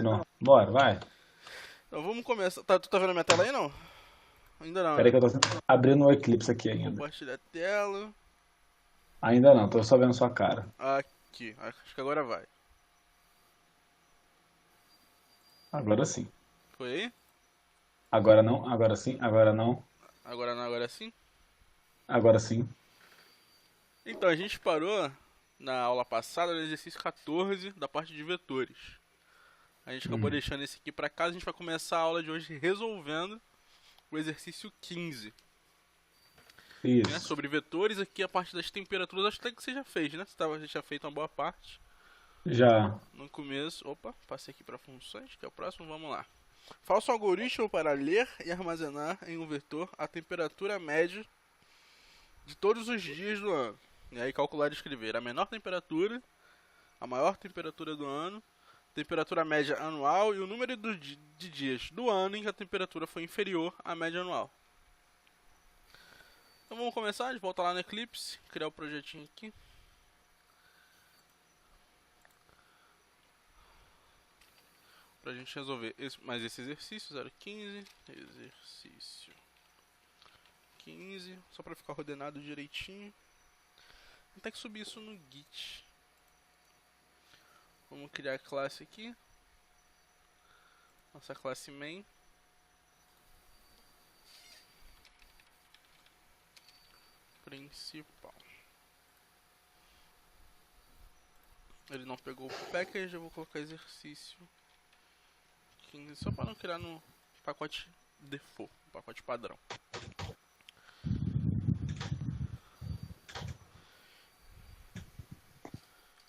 Não. Bora, vai. Então vamos começar. Tá, tu tá vendo a minha tela aí não? Ainda não, Pera aí né? que eu tô abrindo o Eclipse aqui ainda. Compartilhar a tela. Ainda não, tô só vendo sua cara. Aqui, acho que agora vai. Agora sim. Foi aí? Agora não, agora sim, agora não, Agora não, agora sim? agora sim. Então, a gente parou na aula passada no exercício 14 da parte de vetores. A gente acabou Hum, deixando esse aqui pra casa, a gente vai começar a aula de hoje resolvendo o exercício 15, né? isso. Sobre vetores, aqui a parte das temperaturas, acho até que você já fez, né? Você já tinha feito uma boa parte Já. no começo. Opa, passei aqui para funções, que é o próximo, vamos lá. Faça um algoritmo para ler e armazenar em um vetor a temperatura média de todos os dias do ano. E aí calcular e escrever a menor temperatura, a maior temperatura do ano, temperatura média anual e o número de dias do ano em que a temperatura foi inferior à média anual. Então vamos começar, a gente volta lá no Eclipse, criar o projetinho aqui. Pra gente resolver mais esse exercício, 015, exercício 15, só pra ficar ordenado direitinho. Vou ter que subir isso no Git. Vamos criar a classe aqui. Nossa classe main. Principal. Ele não pegou o package, eu vou colocar exercício 15, só para não criar no pacote default, pacote padrão.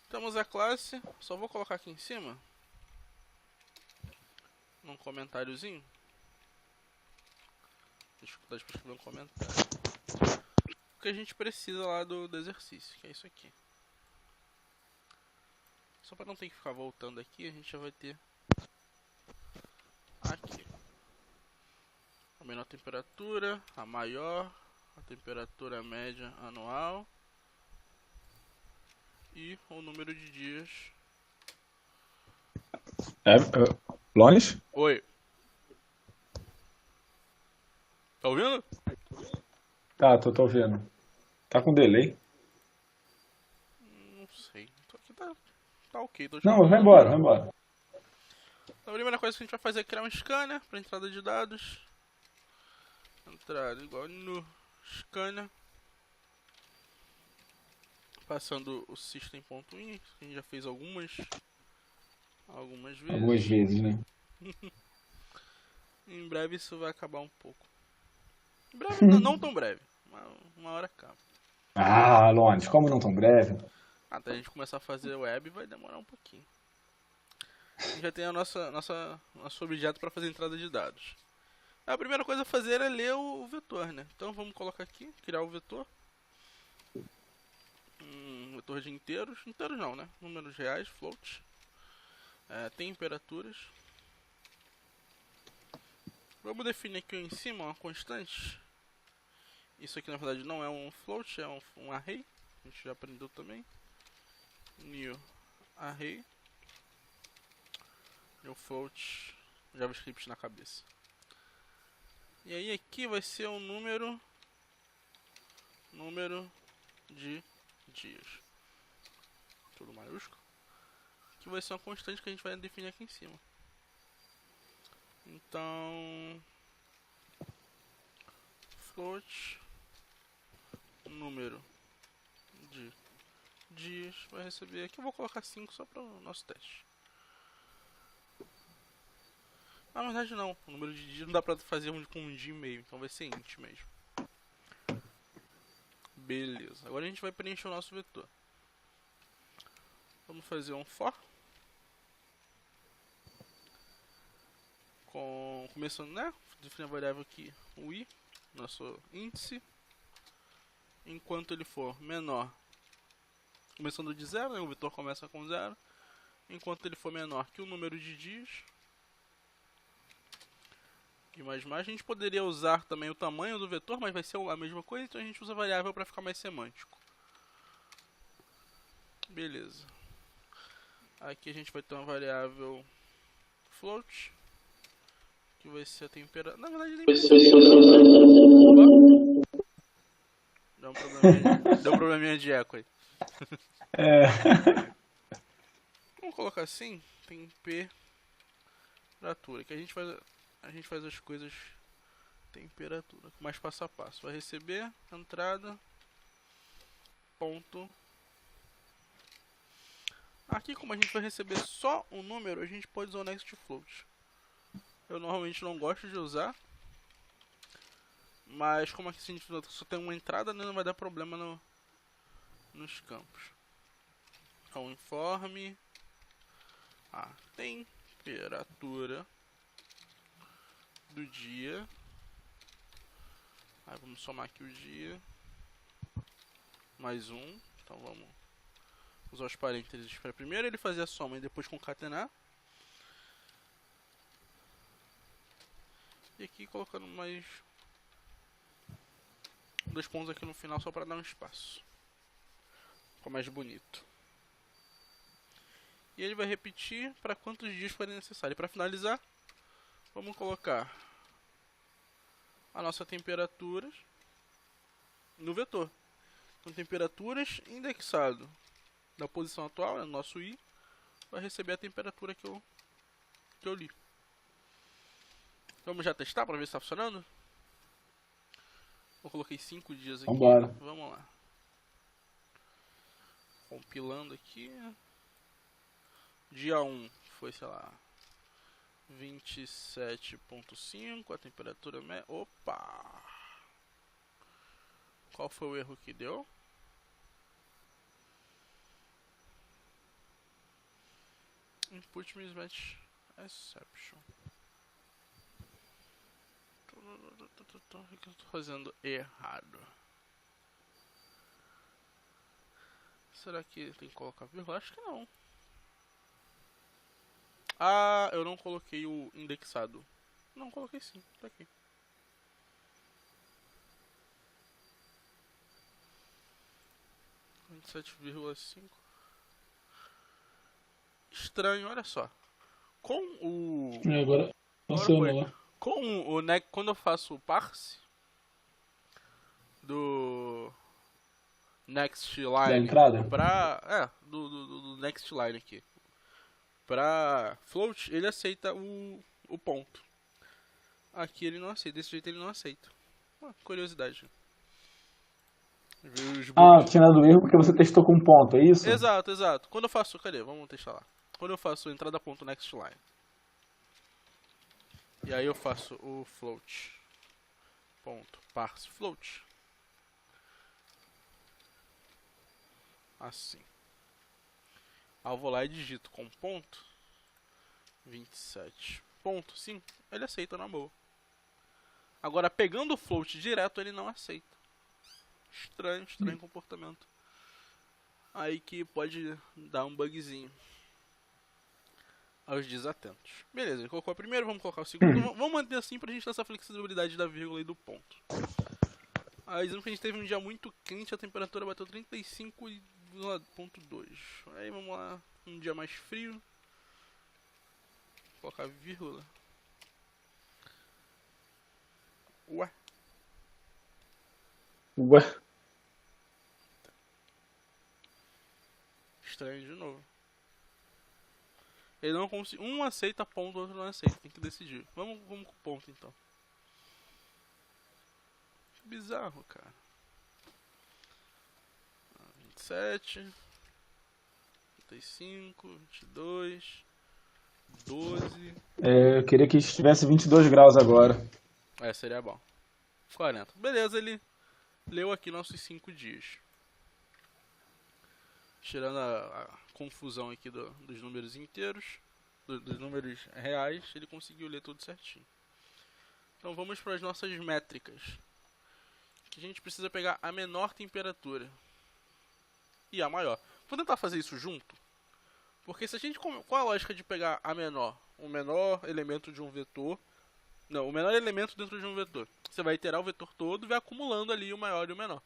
Temos a classe, só vou colocar aqui em cima, num comentáriozinho. Dificuldade para escrever um comentário. O que a gente precisa lá do exercício, que é isso aqui. Só para não ter que ficar voltando aqui, a gente já vai ter aqui a menor temperatura, a maior, a temperatura média anual e o número de dias. Longe? Oi, tá ouvindo? Tá, tô vendo. Tá com delay? Não sei, aqui tá ok, tô te Não, ouvindo vai embora, vai normal. embora. A primeira coisa que a gente vai fazer é criar um scanner para entrada de dados. Entrada igual no scanner. Passando o system.in, que a gente já fez algumas Algumas vezes. vezes, né? Em breve isso vai acabar um pouco. Em breve, não tão breve. Uma hora acaba. Ah, Longe, como não tão breve? Até a gente começar a fazer web vai demorar um pouquinho. A gente já tem a nosso objeto para fazer entrada de dados. A primeira coisa a fazer é ler o vetor, né? Então vamos colocar aqui, criar o vetor. Vetor de inteiros. Inteiros não, né? Números reais, float. Temperaturas. Vamos definir aqui em cima uma constante. Isso aqui na verdade não é um float, é um array. A gente já aprendeu também. New array. New float. JavaScript na cabeça. E aí aqui vai ser o número de dias. Tudo maiúsculo. Que vai ser uma constante que a gente vai definir aqui em cima. Então, float número de dias vai receber aqui. Eu vou colocar 5 só para o nosso teste. Na verdade não, o número de dias não dá pra fazer com um dia e meio, então vai ser int mesmo. Beleza, agora a gente vai preencher o nosso vetor. Vamos fazer um for. Começando, né? Definir a variável aqui, o i, nosso índice. Enquanto ele for menor, começando de 0, né? O vetor começa com 0. Enquanto ele for menor que o número de dias. E mais, a gente poderia usar também o tamanho do vetor, mas vai ser a mesma coisa, então a gente usa a variável para ficar mais semântico. Beleza. Aqui a gente vai ter uma variável float, que vai ser a temperatura. Na verdade, nem deu um probleminha de eco aí. É. Vamos colocar assim, temperatura, que a gente faz as coisas temperatura, mais passo a passo. Vai receber, entrada, ponto. Aqui, como a gente vai receber só um número, a gente pode usar o next float. Eu normalmente não gosto de usar, mas como aqui a gente só tem uma entrada, né, não vai dar problema nos campos. Então, informe a temperatura do dia. Aí vamos somar aqui o dia. Mais um. Então vamos usar os parênteses para primeiro ele fazer a soma e depois concatenar. E aqui colocando mais 2 pontos aqui no final só para dar um espaço. Ficou mais bonito. E ele vai repetir para quantos dias forem necessários. Para finalizar, vamos colocar a nossa temperatura no vetor. Então, temperaturas indexado da posição atual, no nosso i, vai receber a temperatura que eu li. Vamos já testar para ver se está funcionando? Eu coloquei 5 dias aqui. Vambora. Vamos lá. Compilando aqui. Dia 1 foi, sei lá, 27.5, a temperatura média. Opa! Qual foi o erro que deu? Input mismatch exception. O que eu tô fazendo errado? Será que tem que colocar vírgula? Acho que não. Ah, eu não coloquei o indexado. Não, coloquei sim, tá aqui. R$ 27,5. Estranho, olha só. Com o... Agora funciona lá. Com o quando eu faço o parse do next line Da entrada? do next line aqui. Pra float, ele aceita o ponto. Aqui ele não aceita, desse jeito ele não aceita. Curiosidade. Tinha dado erro porque você testou com ponto, é isso? Exato. Quando eu faço, cadê? Vamos testar lá. Quando eu faço entrada ponto next line. E aí eu faço o float. Ponto parse float. Assim. Aí eu vou lá e digito com ponto 27.5. Ele aceita na boa. Agora pegando o float direto ele não aceita. Estranho comportamento. Aí que pode dar um bugzinho aos desatentos. Beleza, ele colocou o primeiro, vamos colocar o segundo. Vamos manter assim pra gente ter essa flexibilidade da vírgula e do ponto. Aí dizendo que a gente teve um dia muito quente, a temperatura bateu 35,2. Aí vamos lá, um dia mais frio. Vou colocar vírgula. Ué. Estranho de novo. Ele não consegue. Um aceita ponto, o outro não aceita. Tem que decidir. Vamos com ponto então. Que bizarro, cara. 27, 35, 22, 12. Eu queria que estivesse 22 graus agora. Seria bom. 40. Beleza, ele leu aqui nossos 5 dias. Tirando a confusão aqui dos números inteiros, dos números reais, ele conseguiu ler tudo certinho. Então vamos para as nossas métricas. Que a gente precisa pegar a menor temperatura e a maior. Vou tentar fazer isso junto. Porque se a gente... Qual a lógica de pegar a menor? O menor elemento de um vetor. Não, o menor elemento dentro de um vetor. Você vai iterar o vetor todo e vai acumulando ali o maior e o menor.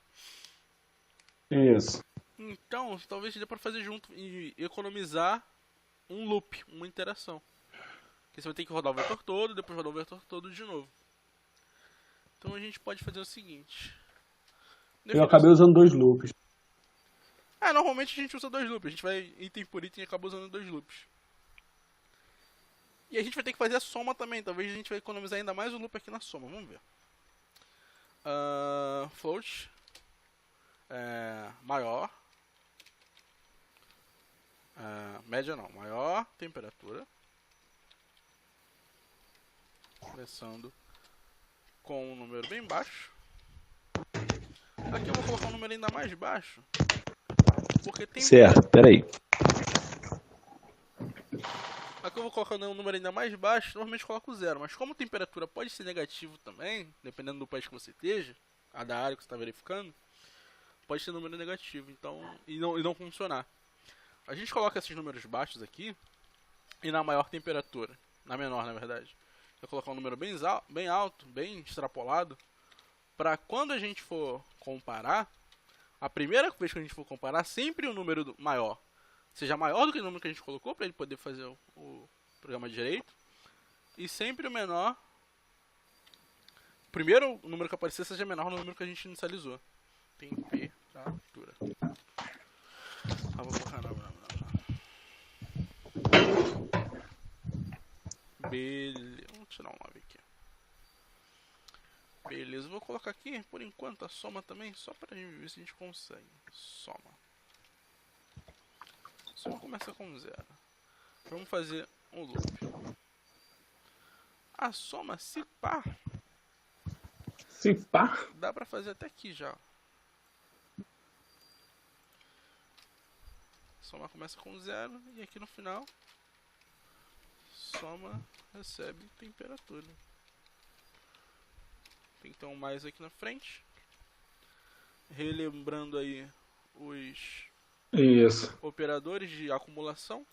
Isso. Então, talvez dê para fazer junto e economizar um loop, uma interação. Porque você vai ter que rodar o vetor todo, depois rodar o vetor todo de novo. Então a gente pode fazer o seguinte. Eu acabei usando 2 loops. Normalmente a gente usa 2 loops. A gente vai item por item e acaba usando 2 loops. E a gente vai ter que fazer a soma também. Talvez a gente vai economizar ainda mais o loop aqui na soma. Vamos ver. Float. Maior. Média não. Maior temperatura. Começando com um número bem baixo. Aqui eu vou colocar um número ainda mais baixo. Porque tem. Certo, peraí. Aqui eu vou colocando um número ainda mais baixo, normalmente eu coloco 0, mas como a temperatura pode ser negativo também, dependendo do país que você esteja, a da área que você está verificando, pode ser número negativo, então e não funcionar. A gente coloca esses números baixos aqui, e na maior temperatura, na menor na verdade, eu colocar um número bem alto, bem extrapolado, para quando a gente for comparar, a primeira vez que a gente for comparar, sempre o número maior seja maior do que o número que a gente colocou, para ele poder fazer o programa direito. E sempre o menor, o primeiro número que aparecer seja menor do número que a gente inicializou. Temperatura. Vou colocar beleza. Vamos tirar um 9 aqui. Beleza, vou colocar aqui, por enquanto, a soma também, só para ver se a gente consegue. Soma. Soma começa com 0. Vamos fazer um loop. A soma, se pá, dá pra fazer até aqui já. Soma começa com 0 e aqui no final, soma recebe temperatura. Tem que ter um mais aqui na frente. Relembrando aí os operadores de acumulação.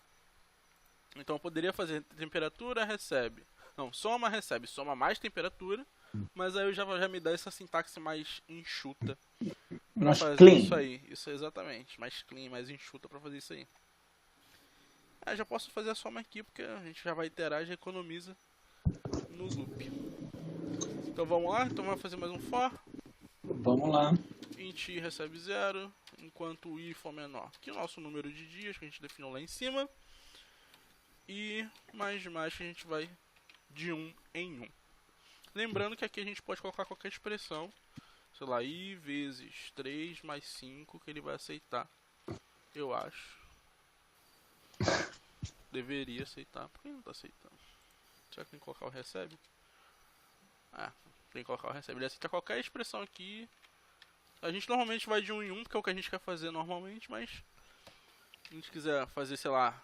Então eu poderia fazer temperatura recebe. Não, soma recebe, soma mais temperatura. Mas aí eu já me dá essa sintaxe mais enxuta pra Mais fazer clean. isso aí. Isso é exatamente, mais clean, mais enxuta pra fazer isso aí. Já posso fazer a soma aqui porque a gente já vai iterar e já economiza no loop. Então vamos lá, então vamos fazer mais um for. Vamos lá. Int i recebe 0, enquanto o i for menor que o nosso número de dias que a gente definiu lá em cima. E mais que a gente vai de 1 em 1. Lembrando que aqui a gente pode colocar qualquer expressão. Sei lá, i vezes 3 mais 5 que ele vai aceitar. Eu acho. Deveria aceitar. Por que não está aceitando? Será que tem que colocar o recebe? Tem que colocar o recebe. Ele aceita qualquer expressão aqui. A gente normalmente vai de 1 em 1, porque é o que a gente quer fazer normalmente, mas se a gente quiser fazer, sei lá,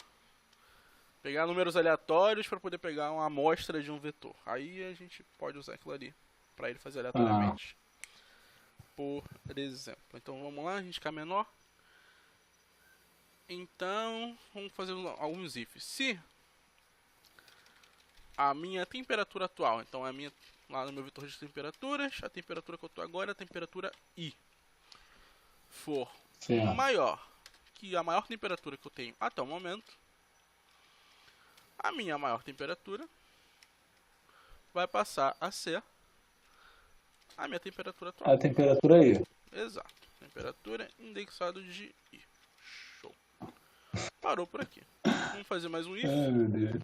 pegar números aleatórios para poder pegar uma amostra de um vetor. Aí a gente pode usar aquilo ali para ele fazer aleatoriamente. Por exemplo. Então vamos lá, a gente quer menor. Então vamos fazer alguns ifs. Se a minha temperatura atual, então a minha lá no meu vetor de temperaturas, a temperatura que eu estou agora é a temperatura I, for maior que a maior temperatura que eu tenho até o momento, a minha maior temperatura vai passar a ser a minha temperatura atual. A temperatura aí. Exato. Temperatura indexado de I. Show. Parou por aqui. Vamos fazer mais um if. Ai, meu Deus.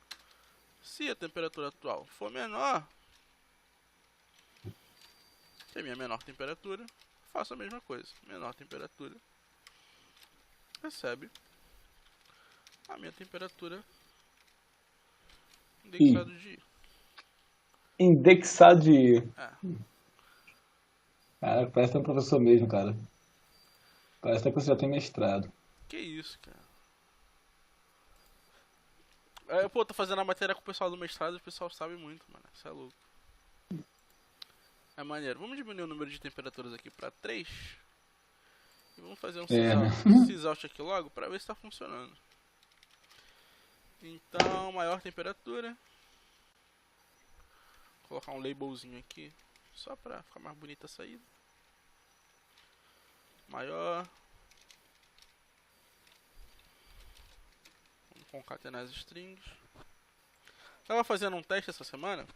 Se a temperatura atual for menor que a minha menor temperatura, faço a mesma coisa. Menor temperatura recebe a minha temperatura indexado de I. Indexado de I. Cara, parece que é um professor mesmo, cara. Parece que você já tem mestrado. Que isso, cara. Tô fazendo a matéria com o pessoal do mestrado e o pessoal sabe muito, mano. Isso é louco. É maneiro. Vamos diminuir o número de temperaturas aqui pra 3. E vamos fazer um sysout aqui logo pra ver se tá funcionando. Então, maior temperatura. Vou colocar um labelzinho aqui, só pra ficar mais bonita a saída. Maior. Vamos concatenar as strings. Tava fazendo um teste essa semana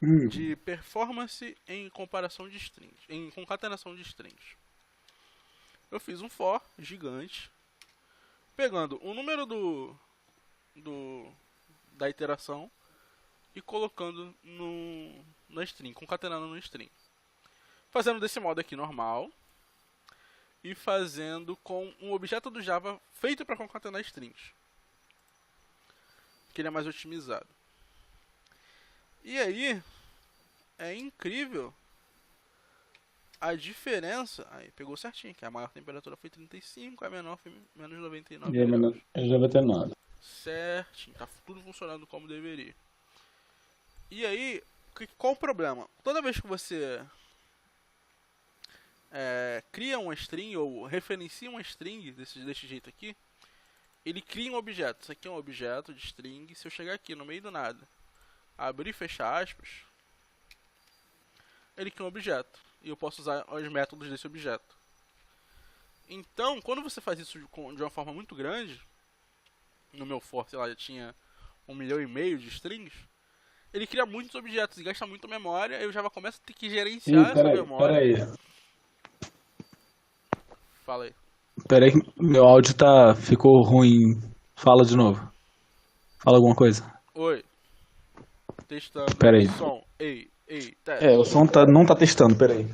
Hum, de performance em comparação de strings, em concatenação de strings. Eu fiz um for gigante, pegando o número do da iteração e colocando na string, concatenando no string. Fazendo desse modo aqui normal e fazendo com um objeto do Java feito para concatenar strings, que ele é mais otimizado. E aí é incrível a diferença. Aí pegou certinho, que a maior temperatura foi 35, a menor foi menos 99 graus. já vai ter nada. Certinho, tá tudo funcionando como deveria. E aí, qual o problema? Toda vez que você cria uma string ou referencia uma string desse jeito aqui, ele cria um objeto. Isso aqui é um objeto de string. Se eu chegar aqui no meio do nada, abrir e fechar aspas, ele cria um objeto. E eu posso usar os métodos desse objeto. Então, quando você faz isso de uma forma muito grande, no meu for, sei lá, já tinha 1,5 milhão de strings, ele cria muitos objetos e gasta muita memória, e o Java começa a ter que gerenciar essa memória. Fala aí. Peraí, meu áudio ficou ruim. Fala de novo. Fala alguma coisa. Oi. Testando. Peraí. Som. Ei, teste. O som não tá testando, peraí.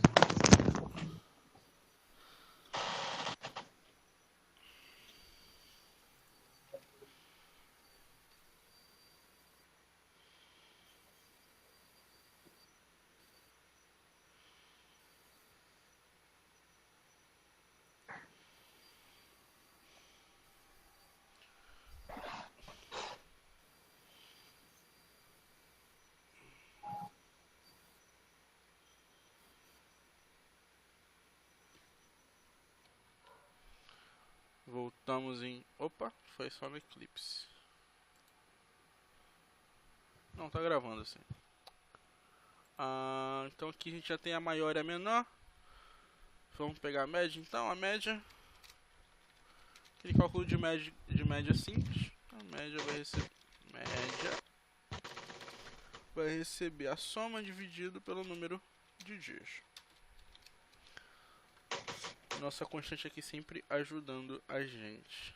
Voltamos em... Opa, foi só no Eclipse. Não, tá gravando assim. Então aqui a gente já tem a maior e a menor. Vamos pegar a média então, a média. Aquele cálculo de média simples. A média vai receber a soma dividido pelo número de dias. Nossa constante aqui sempre ajudando a gente.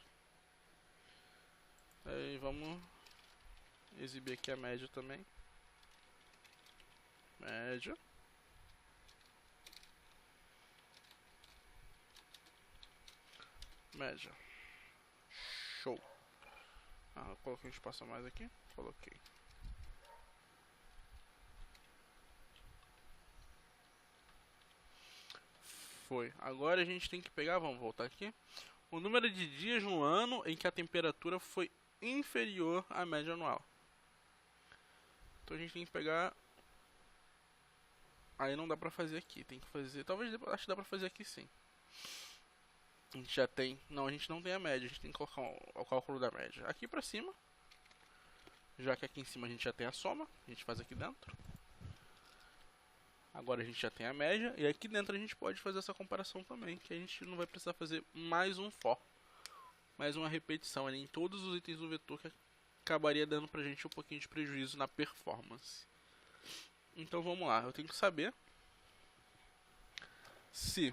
Aí vamos exibir aqui a média também. Média. Média. Show. Eu coloquei um espaço a mais aqui. Coloquei. Foi. Agora a gente tem que pegar, vamos voltar aqui, o número de dias no ano em que a temperatura foi inferior à média anual. Então a gente tem que pegar... Aí não dá pra fazer aqui, tem que fazer... Talvez, acho que dá pra fazer aqui sim. A gente já tem... Não, a gente não tem a média, a gente tem que colocar o cálculo da média aqui pra cima. Já que aqui em cima a gente já tem a soma, a gente faz aqui dentro. Agora a gente já tem a média, e aqui dentro a gente pode fazer essa comparação também, que a gente não vai precisar fazer mais um for, mais uma repetição ali em todos os itens do vetor, que acabaria dando pra gente um pouquinho de prejuízo na performance. Então vamos lá, eu tenho que saber se...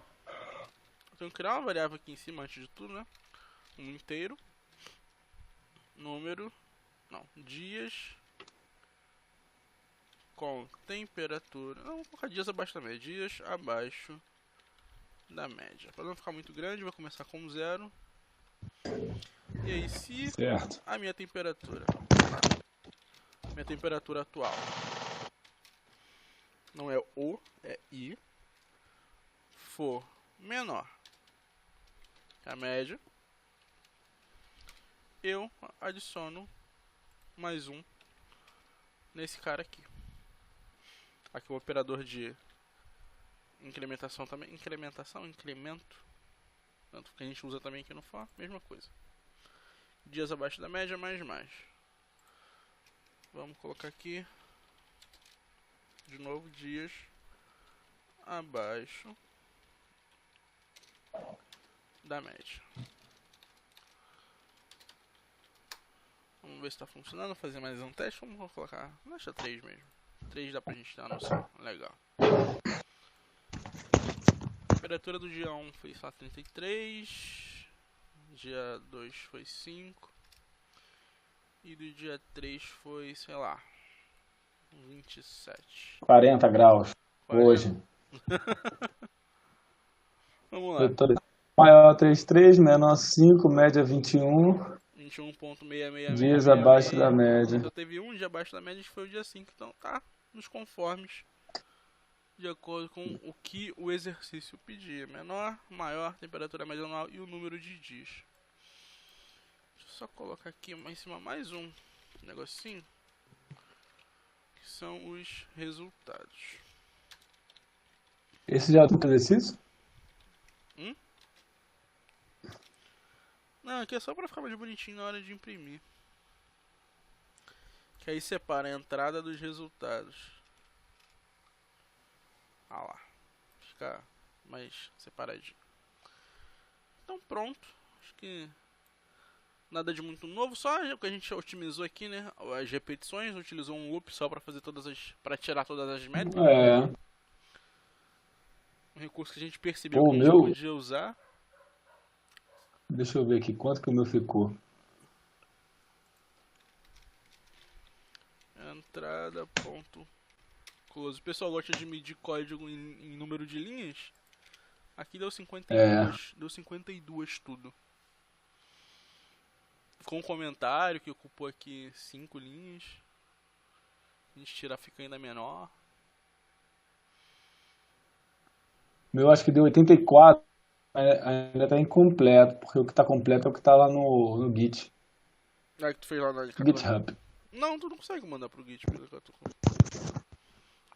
Eu tenho que criar uma variável aqui em cima antes de tudo, né? Um inteiro, número, não, dias... com temperatura, não, vou colocar dias abaixo da média, dias abaixo da média. Para não ficar muito grande, vai começar com 0. E aí, se Certo. a minha temperatura atual não é O, é I, for menor que a média, eu adiciono mais um nesse cara aqui. Aqui o operador de incrementação também. Incremento. Tanto que a gente usa também aqui no for, mesma coisa. Dias abaixo da média, mais. Vamos colocar aqui. De novo, dias abaixo da média. Vamos ver se tá funcionando. Vou fazer mais um teste. Vamos colocar. Deixa 3 mesmo. 3 dá pra gente ter uma noção. Legal. A temperatura do dia 1 foi só 33. Dia 2 foi 5. E do dia 3 foi, sei lá, 27. 40 graus 40. hoje. Vamos lá. Vetor maior 33, menor 5, média 21. 21.666. Dias abaixo da média. Só teve um dia abaixo da média, que foi o dia 5. Então tá nos conformes, de acordo com o que o exercício pedia. Menor, maior, temperatura média anual e o número de dias. Deixa eu só colocar aqui em cima mais um negocinho, que são os resultados. Esse já é o exercício? Não, aqui é só pra ficar mais bonitinho na hora de imprimir. Que aí separa a entrada dos resultados. Ah lá. Fica mais separadinho. Então pronto. Acho que nada de muito novo. Só o que a gente otimizou aqui, né? As repetições. Utilizou um loop só pra fazer todas as. Pra tirar todas as métricas. É. Um recurso que a gente percebeu Pô, que a gente meu. podia usar. Deixa eu ver aqui quanto que o meu ficou. Entrada, ponto, close. O pessoal gosta de medir código em número de linhas. Aqui deu 52. Deu 52 tudo. Com um comentário que ocupou aqui 5 linhas. A gente tirar fica ainda menor. Meu acho que deu 84. Ainda tá incompleto, porque o que tá completo é o que tá lá no Git. Ah, que tu fez lá na GitHub. Não, tu não consegue mandar pro Git pelo que eu tô com.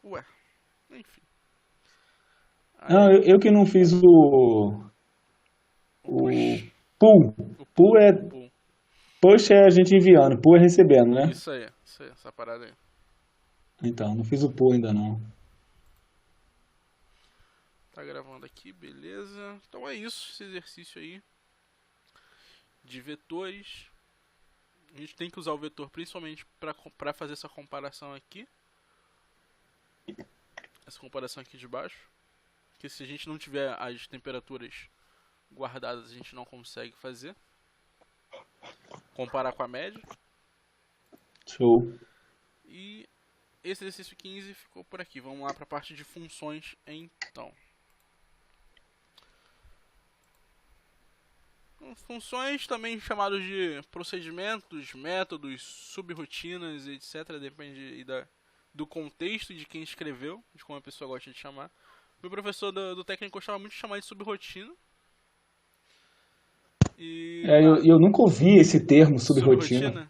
Ué, enfim. Aí, Não, eu que não fiz o pull. Pull é pull. push é a gente enviando, pull é recebendo, né? Isso aí, essa parada aí. Então, não fiz o pull ainda não. Tá gravando aqui, beleza. Então é isso, esse exercício aí de vetores. A gente tem que usar o vetor principalmente para fazer essa comparação aqui. Essa comparação aqui de baixo. Porque se a gente não tiver as temperaturas guardadas, a gente não consegue fazer. Comparar com a média. Show. E esse exercício 15 ficou por aqui. Vamos lá para a parte de funções então. Funções, também chamados de procedimentos, métodos, subrotinas, etc. Depende do contexto e de quem escreveu, de como a pessoa gosta de chamar. Meu professor do técnico gostava muito de chamar de subrotina. E Eu nunca ouvi esse termo, subrotina.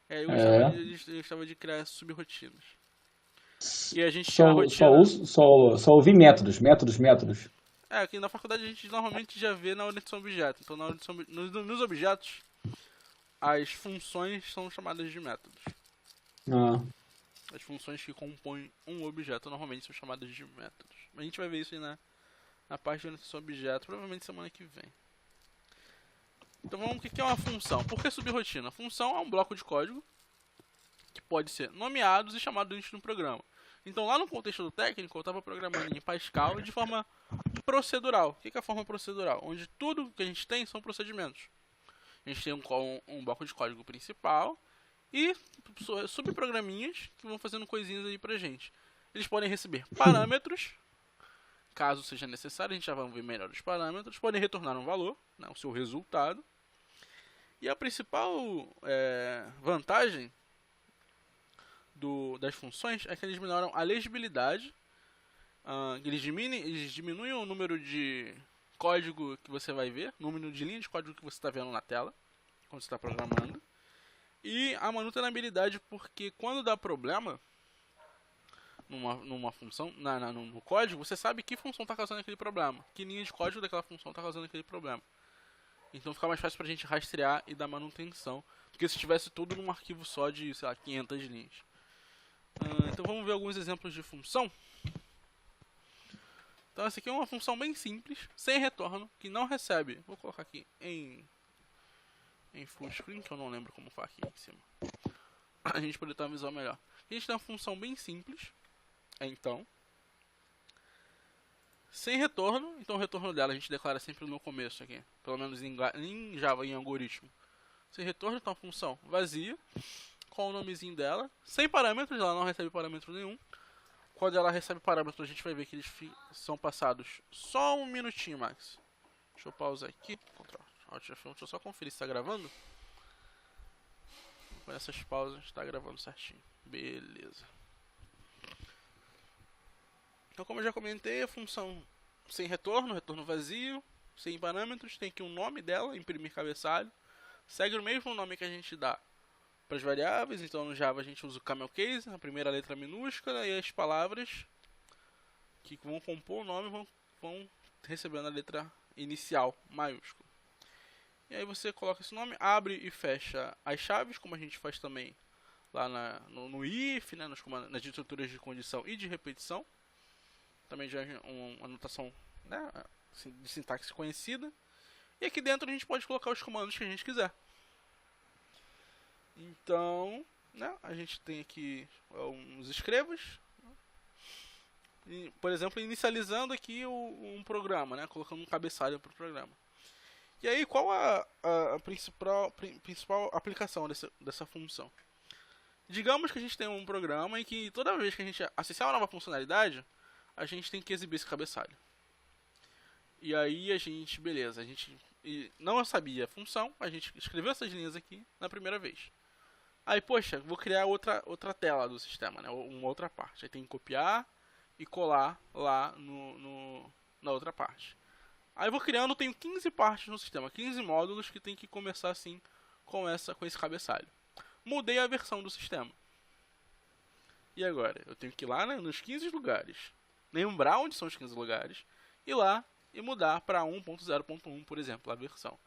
Eu gostava de criar subrotinas. E a gente tinha a rotina. Só ouvi métodos. Aqui na faculdade a gente normalmente já vê na orientação objeto. Então nos objetos, as funções são chamadas de métodos. As funções que compõem um objeto normalmente são chamadas de métodos. A gente vai ver isso aí na parte de orientação objeto, provavelmente semana que vem. Então vamos, o que é uma função? Por que subrotina? Função é um bloco de código que pode ser nomeado e chamado dentro de um programa. Então lá no contexto do técnico eu estava programando em Pascal de forma procedural. O que é a forma procedural? Onde tudo que a gente tem são procedimentos. A gente tem um bloco de código principal e subprograminhas que vão fazendo coisinhas aí pra gente. Eles podem receber parâmetros, caso seja necessário, a gente já vai ver melhor os parâmetros. Podem retornar um valor, né, o seu resultado. E a principal vantagem das funções é que eles melhoram a legibilidade. Eles diminuem o número de código que você vai ver, o número de linhas de código que você está vendo na tela quando você está programando. E a manutenabilidade, porque quando dá problema numa função, no código, você sabe que função está causando aquele problema, que linha de código daquela função está causando aquele problema. Então fica mais fácil para a gente rastrear e dar manutenção, porque se tivesse tudo num arquivo só de, sei lá, 500 linhas. Então vamos ver alguns exemplos de função. Então essa aqui é uma função bem simples, sem retorno, que não recebe. Vou colocar aqui em em full screen, que eu não lembro como faz aqui em cima. A gente poder ter uma visão melhor. A gente tem uma função bem simples. Então, sem retorno. Então o retorno dela a gente declara sempre no começo aqui. Pelo menos em Java, em algoritmo. Sem retorno, então a função vazia. Com o nomezinho dela. Sem parâmetros, ela não recebe parâmetro nenhum. Quando ela recebe parâmetros, a gente vai ver que eles são passados só um minutinho, Max. Deixa eu pausar aqui. Ctrl Alt F1, deixa eu só conferir se está gravando. Com essas pausas, está gravando certinho. Beleza. Então, como eu já comentei, a função sem retorno, retorno vazio, sem parâmetros, tem aqui um nome dela, imprimir cabeçalho. Segue o mesmo nome que a gente dá para as variáveis. Então no Java a gente usa o camel case, a primeira letra minúscula, e as palavras que vão compor o nome vão recebendo a letra inicial maiúscula. E aí você coloca esse nome, abre e fecha as chaves, como a gente faz também lá no if, né, nas estruturas de condição e de repetição. Também já é uma anotação, né, de sintaxe conhecida. E aqui dentro a gente pode colocar os comandos que a gente quiser. Então, né, a gente tem aqui uns escrevas. Por exemplo, inicializando aqui um programa, né, colocando um cabeçalho para o programa. E aí, qual a principal aplicação dessa função? Digamos que a gente tem um programa em que toda vez que a gente acessar uma nova funcionalidade, a gente tem que exibir esse cabeçalho. E aí a gente, beleza, a gente não sabia a função, a gente escreveu essas linhas aqui na primeira vez. Aí, poxa, vou criar outra tela do sistema, né, uma outra parte. Aí tem que copiar e colar lá na outra parte. Aí eu vou criando, tenho 15 partes no sistema, 15 módulos que tem que começar assim com esse cabeçalho. Mudei a versão do sistema. E agora? Eu tenho que ir lá, né, nos 15 lugares, lembrar onde são os 15 lugares, ir lá e mudar para 1.0.1, por exemplo, a versão.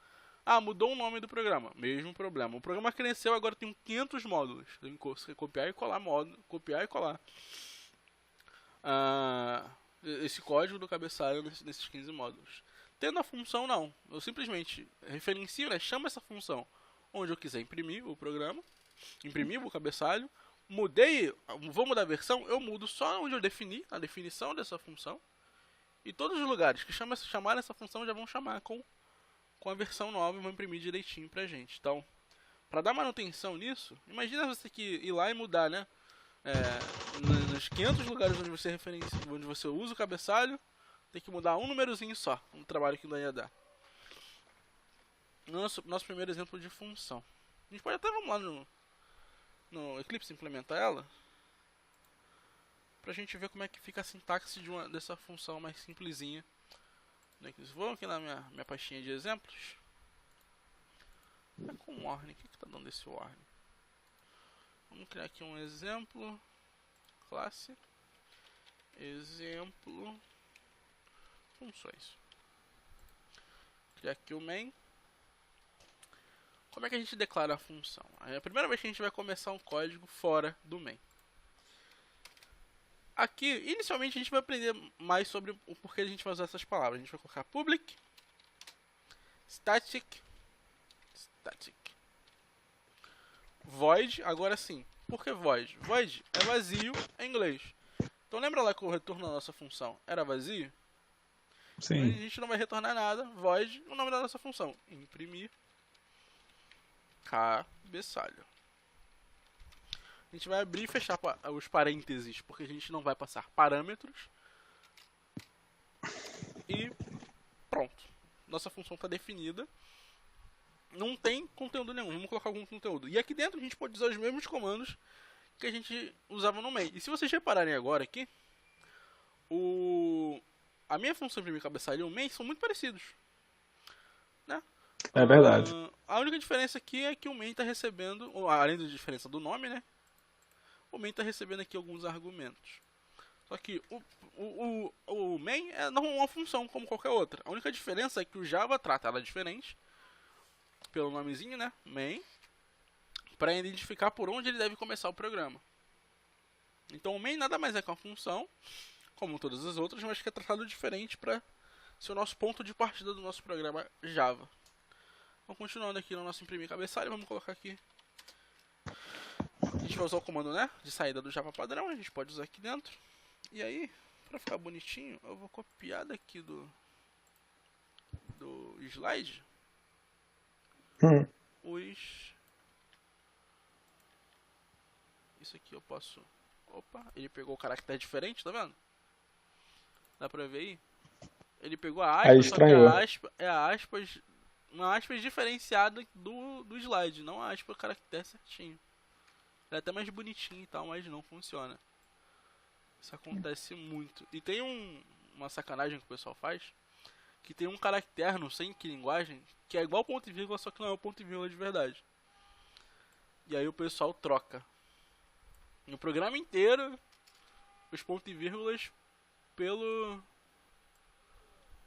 Ah, mudou o nome do programa. Mesmo problema. O programa cresceu, agora tem 500 módulos. Tem que copiar e colar módulo, copiar e colar esse código do cabeçalho nesses 15 módulos. Tendo a função, não. Eu simplesmente referencio, né, chamo essa função onde eu quiser imprimir o programa, imprimir o cabeçalho, vou mudar a versão, eu mudo só onde eu defini, a definição dessa função, e todos os lugares que chamarem essa função já vão chamar com a versão nova e vão imprimir direitinho pra gente. Então, para dar manutenção nisso, imagina você que ir lá e mudar, né, nos 500 lugares onde você referencia, onde você usa o cabeçalho, tem que mudar um númerozinho só, um trabalho que não ia dar. Nosso primeiro exemplo de função. A gente pode até, vamos lá no Eclipse implementar ela, pra gente ver como é que fica a sintaxe dessa função mais simplesinha. Vou aqui na minha pastinha de exemplos. É com warning, o que tá dando esse warning? Vamos criar aqui um exemplo. Classe. Exemplo. Funções. Criar aqui o main. Como é que a gente declara a função? É a primeira vez que a gente vai começar um código fora do main. Aqui, inicialmente, a gente vai aprender mais sobre o porquê a gente vai usar essas palavras. A gente vai colocar public, static, void. Agora sim, por que void? Void é vazio em inglês. Então lembra lá que o retorno da nossa função era vazio? Sim. Então, a gente não vai retornar nada. Void, o nome da nossa função. Imprimir cabeçalho. A gente vai abrir e fechar os parênteses, porque a gente não vai passar parâmetros. E pronto. Nossa função está definida. Não tem conteúdo nenhum. Vamos colocar algum conteúdo. E aqui dentro a gente pode usar os mesmos comandos que a gente usava no main. E se vocês repararem agora aqui, a minha função imprimir cabeçalho e o main são muito parecidos, né? É verdade. A única diferença aqui é que o main está recebendo, além da diferença do nome, né? O main está recebendo aqui alguns argumentos. Só que o main é uma função como qualquer outra. A única diferença é que o Java trata ela diferente, pelo nomezinho, né? Main, para identificar por onde ele deve começar o programa. Então o main nada mais é que uma função, como todas as outras, mas que é tratado diferente para ser o nosso ponto de partida do nosso programa Java. Então, continuando aqui no nosso imprimir cabeçalho, vamos colocar aqui. A gente vai usar o comando, né, de saída do Java padrão, a gente pode usar aqui dentro. E aí, pra ficar bonitinho, eu vou copiar daqui do slide Isso aqui eu posso... Opa, ele pegou o caractere diferente, tá vendo? Dá pra ver aí? Ele pegou a aspa, só que a aspa é a aspas, uma aspas diferenciada do slide, não a aspa caractere certinho. Ele é até mais bonitinho e tal, mas não funciona. Isso acontece muito. E tem uma sacanagem que o pessoal faz, que tem um caractere no sem que linguagem, que é igual ponto e vírgula, só que não é o ponto e vírgula de verdade. E aí o pessoal troca. No programa inteiro, os pontos e vírgulas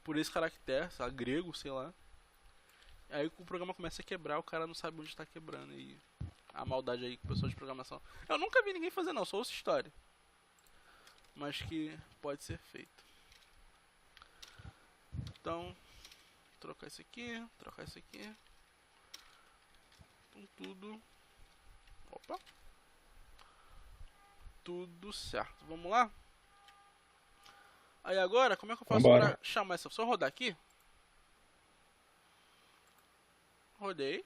por esse caractere, sei lá, grego, sei lá. Aí o programa começa a quebrar, o cara não sabe onde está quebrando. E a maldade aí com o pessoal de programação. Eu nunca vi ninguém fazer não, só ouço história. Mas que pode ser feito. Então, trocar isso aqui, trocar isso aqui. Então tudo... Opa! Tudo certo. Vamos lá? Aí agora, como é que eu faço para chamar essa? Só rodar aqui. Rodei.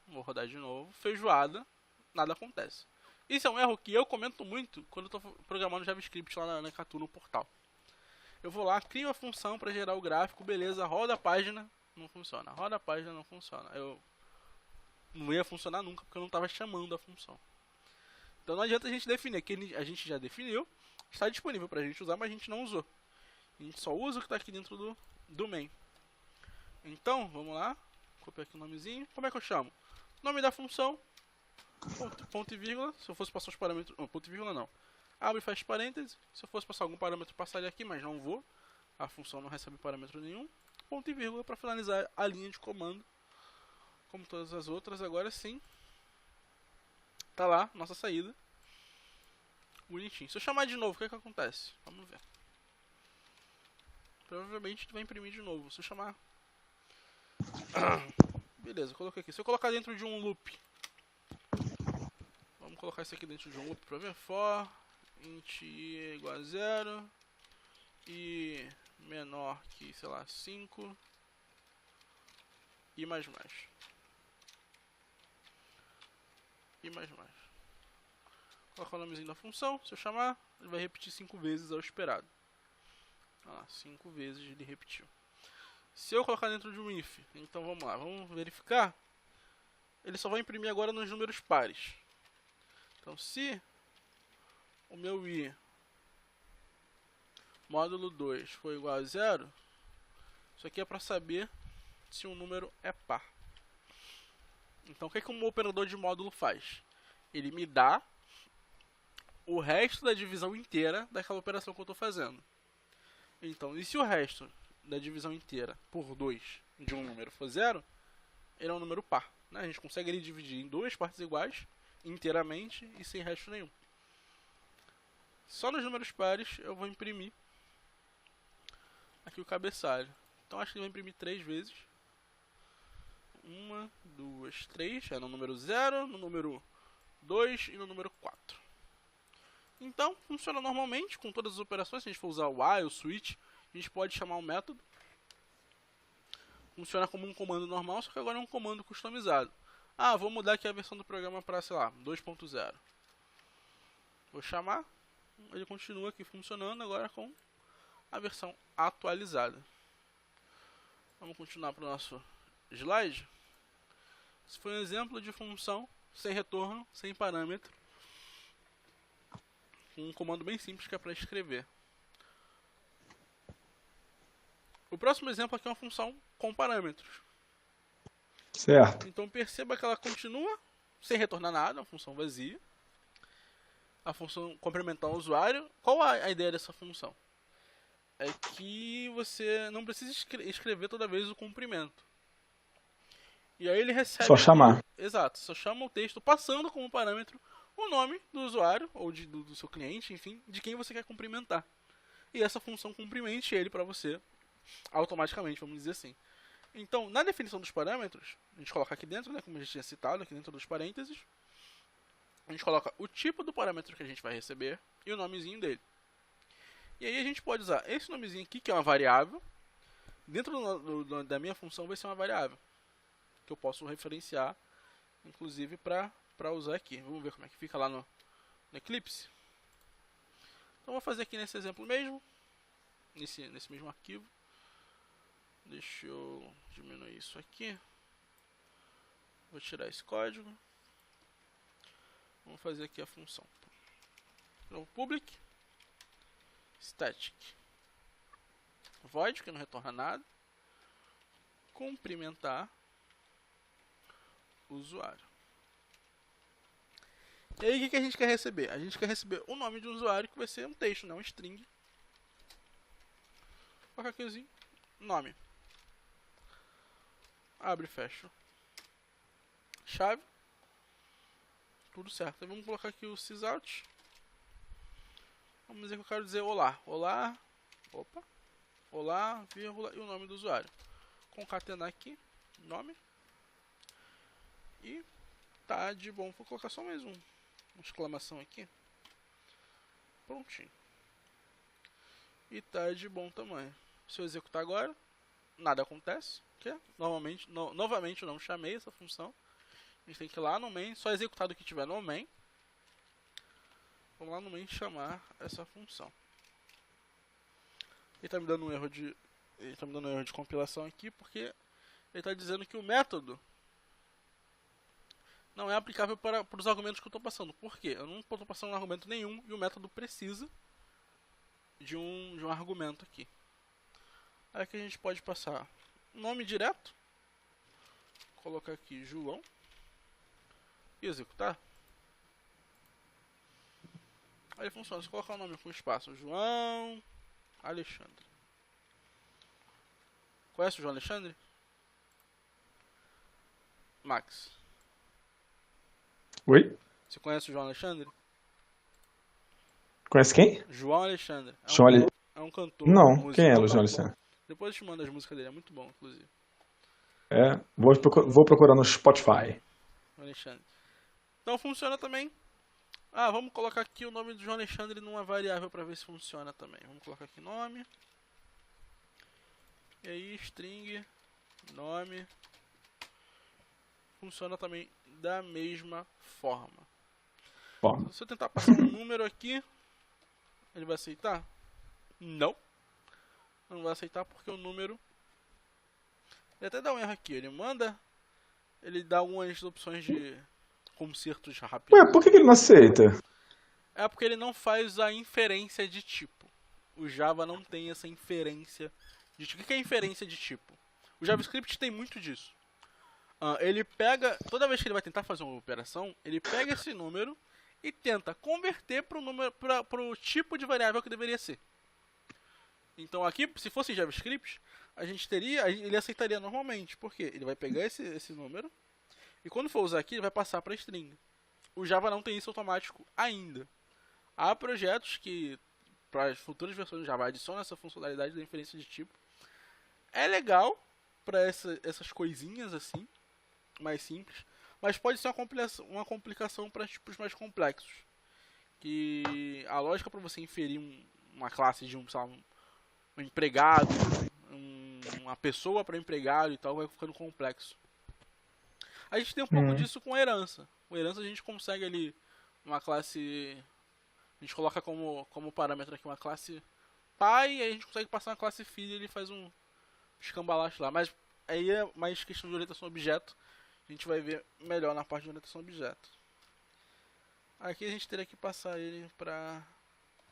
Vou rodar de novo. Feijoada. Nada acontece. Isso é um erro que eu comento muito quando eu estou programando JavaScript lá na Catu no portal. Eu vou lá, crio a função para gerar o gráfico, beleza, roda a página, não funciona. Roda a página, não funciona. Eu não ia funcionar nunca porque eu não estava chamando a função. Então não adianta a gente definir, que a gente já definiu, está disponível para a gente usar, mas a gente não usou. A gente só usa o que está aqui dentro do main. Então, vamos lá, copiar aqui o nomezinho. Como é que eu chamo? Nome da função, ponto e vírgula, se eu fosse passar os parâmetros, não, ponto e vírgula não. Abre e faz parênteses, se eu fosse passar algum parâmetro, passaria aqui, mas não vou. A função não recebe parâmetro nenhum. Ponto e vírgula para finalizar a linha de comando, como todas as outras. Agora sim. Tá lá, nossa saída. Bonitinho. Se eu chamar de novo, o que é que acontece? Vamos ver. Provavelmente vai imprimir de novo. Se eu chamar... Beleza, coloquei aqui. Se eu colocar dentro de um loop... Vamos colocar isso aqui dentro de um loop pra ver. For int i é igual a 0 e menor que, sei lá, 5 e mais. E mais. Colocar o nomezinho da função. Se eu chamar, ele vai repetir 5 vezes ao esperado. Olha lá, 5 vezes ele repetiu. Se eu colocar dentro de um if, então vamos lá, vamos verificar. Ele só vai imprimir agora nos números pares. Então se o meu i módulo 2 for igual a 0, isso aqui é para saber se um número é par. Então o que um operador de módulo faz? Ele me dá o resto da divisão inteira daquela operação que eu estou fazendo. Então, e se o resto da divisão inteira por 2 de um número for 0, ele é um número par. Né? A gente consegue ele dividir em duas partes iguais, inteiramente e sem resto nenhum. Só nos números pares eu vou imprimir aqui o cabeçalho. Então acho que ele vai imprimir 3 vezes. 1, 2, 3. É no número 0, no número 2 e no número 4. Então, funciona normalmente com todas as operações. Se a gente for usar o while, o switch, a gente pode chamar um método. Funciona como um comando normal, só que agora é um comando customizado. Ah, vou mudar aqui a versão do programa para, sei lá, 2.0. Vou chamar, ele continua aqui funcionando agora com a versão atualizada. Vamos continuar para o nosso slide. Esse foi um exemplo de função sem retorno, sem parâmetro. Um comando bem simples que é para escrever. O próximo exemplo aqui é uma função com parâmetros. Certo. Então perceba que ela continua sem retornar nada, uma função vazia. A função complementar o usuário. Qual a ideia dessa função? É que você não precisa escrever toda vez o comprimento. E aí ele recebe... Só chamar. Exato, só chama o texto passando como parâmetro o nome do usuário, ou do seu cliente, enfim, de quem você quer cumprimentar. E essa função cumprimente ele para você automaticamente, vamos dizer assim. Então, na definição dos parâmetros, a gente coloca aqui dentro, né, como a gente tinha citado, aqui dentro dos parênteses, a gente coloca o tipo do parâmetro que a gente vai receber e o nomezinho dele. E aí a gente pode usar esse nomezinho aqui, que é uma variável, dentro da minha função vai ser uma variável, que eu posso referenciar, inclusive, para usar aqui. Vamos ver como é que fica lá no Eclipse. Então, vou fazer aqui nesse exemplo mesmo, nesse mesmo arquivo. Deixa eu diminuir isso aqui. Vou tirar esse código. Vamos fazer aqui a função. Então, public static void, que não retorna nada, cumprimentar o usuário. E aí, o que a gente quer receber? A gente quer receber o nome de um usuário, que vai ser um texto, não um string. Coloca aqui assim, nome. Abre e fecha. Chave. Tudo certo. Aí vamos colocar aqui o sysout. Vamos dizer que eu quero dizer olá. Olá. Opa. Olá, vírgula, e o nome do usuário. Concatenar aqui. Nome. E tá de bom. Vou colocar só mais uma exclamação aqui. Prontinho. E tá de bom tamanho. Se eu executar agora, nada acontece. Que novamente eu não chamei essa função. A gente tem que ir lá no main, só executar do que tiver no main. Vamos lá no main chamar essa função. Ele está me dando um erro de compilação aqui, porque ele está dizendo que o método não é aplicável para os argumentos que eu estou passando. Por quê? Eu não estou passando argumento nenhum e o método precisa de um argumento aqui. Aí que a gente pode passar nome direto, colocar aqui João e executar. Aí funciona. Se colocar o nome com espaço, João Alexandre. Conhece o João Alexandre? Max. Oi? Você conhece o João Alexandre? Conhece quem? João Alexandre. É um cantor. Não, quem é o musical. João Alexandre? Depois eu te mando as músicas dele, é muito bom, inclusive. É, vou procurar no Spotify. Alexandre. Então funciona também. Ah, vamos colocar aqui o nome do João Alexandre numa variável para ver se funciona também. Vamos colocar aqui nome. E aí string nome. Funciona também da mesma forma. Bom, Se eu tentar passar um número aqui, ele vai aceitar? Não. Não vai aceitar porque o número... Ele até dá um erro aqui. Ele dá algumas opções de concertos rápidos. ué, por que ele não aceita? É porque ele não faz a inferência de tipo. O Java não tem essa inferência de tipo. O que é inferência de tipo? O JavaScript tem muito disso. Ele pega, toda vez que ele vai tentar fazer uma operação, ele pega esse número e tenta converter para o tipo de variável que deveria ser. Então aqui, se fosse JavaScript, ele aceitaria normalmente. Por quê? Ele vai pegar esse número e quando for usar aqui, ele vai passar para string. O Java não tem isso automático ainda. Há projetos que, para as futuras versões do Java, adicionam essa funcionalidade da inferência de tipo. É legal para essas coisinhas assim, mais simples, mas pode ser uma complicação para tipos mais complexos. Que a lógica para você inferir uma classe de um empregado, uma pessoa para empregado e tal, vai ficando complexo. A gente tem um pouco disso com herança. Com herança a gente consegue ali uma classe... A gente coloca como parâmetro aqui uma classe pai, e aí a gente consegue passar uma classe filha e ele faz um escambalacho lá. Mas aí é mais questão de orientação a objeto. A gente vai ver melhor na parte de orientação a objeto. Aqui a gente teria que passar ele para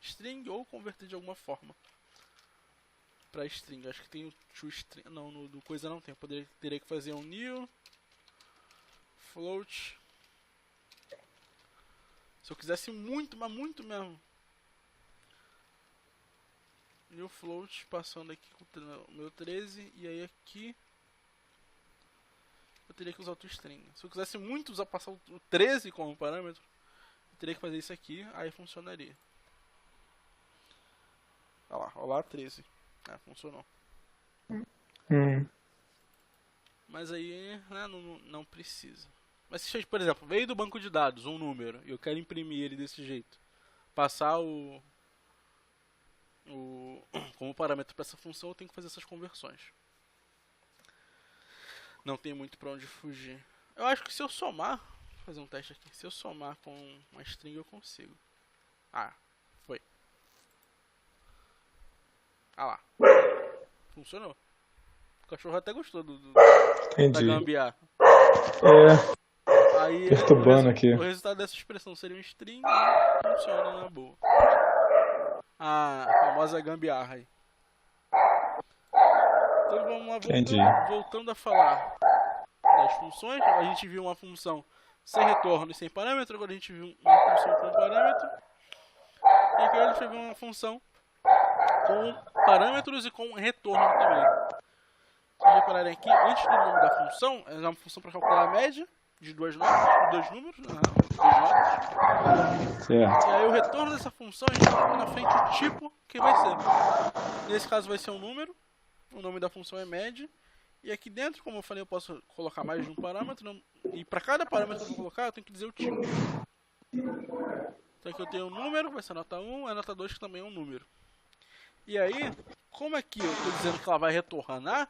string ou converter de alguma forma para string. Acho que tem o toString. Não, do coisa não tem. Eu teria que fazer um new float. Se eu quisesse muito, mas muito mesmo. New float, passando aqui com o meu 13. E aí aqui eu teria que usar o toString. Se eu quisesse muito passar o 13 como parâmetro, eu teria que fazer isso aqui. Aí funcionaria. Olha lá, 13. Funcionou. Mas aí, né, não precisa. Mas se, por exemplo, veio do banco de dados um número e eu quero imprimir ele desse jeito, passar como parâmetro para essa função, eu tenho que fazer essas conversões. Não tem muito para onde fugir. Eu acho que se eu somar, vou fazer um teste aqui, se eu somar com uma string eu consigo. Ah, foi. Ah lá. Funcionou. O cachorro até gostou da Entendi. gambiarra. Aí Perturbando aqui. o resultado dessa expressão seria um string e funciona na boa. A famosa gambiarra aí. Então vamos lá, voltando a falar das funções. A gente viu uma função sem retorno e sem parâmetro, agora a gente viu uma função com parâmetro. E agora a gente viu uma função com parâmetros e com retorno também. Se vocês repararem aqui, antes do nome da função, é uma função para calcular a média de dois números, duas notas. Certo. E aí o retorno dessa função, a gente coloca na frente o tipo que vai ser. Nesse caso vai ser um número, o nome da função é média. E aqui dentro, como eu falei, eu posso colocar mais de um parâmetro. E para cada parâmetro que eu vou colocar, eu tenho que dizer o tipo. Então aqui eu tenho um número, vai ser a nota 1, a nota 2 que também é um número. E aí, como aqui eu estou dizendo que ela vai retornar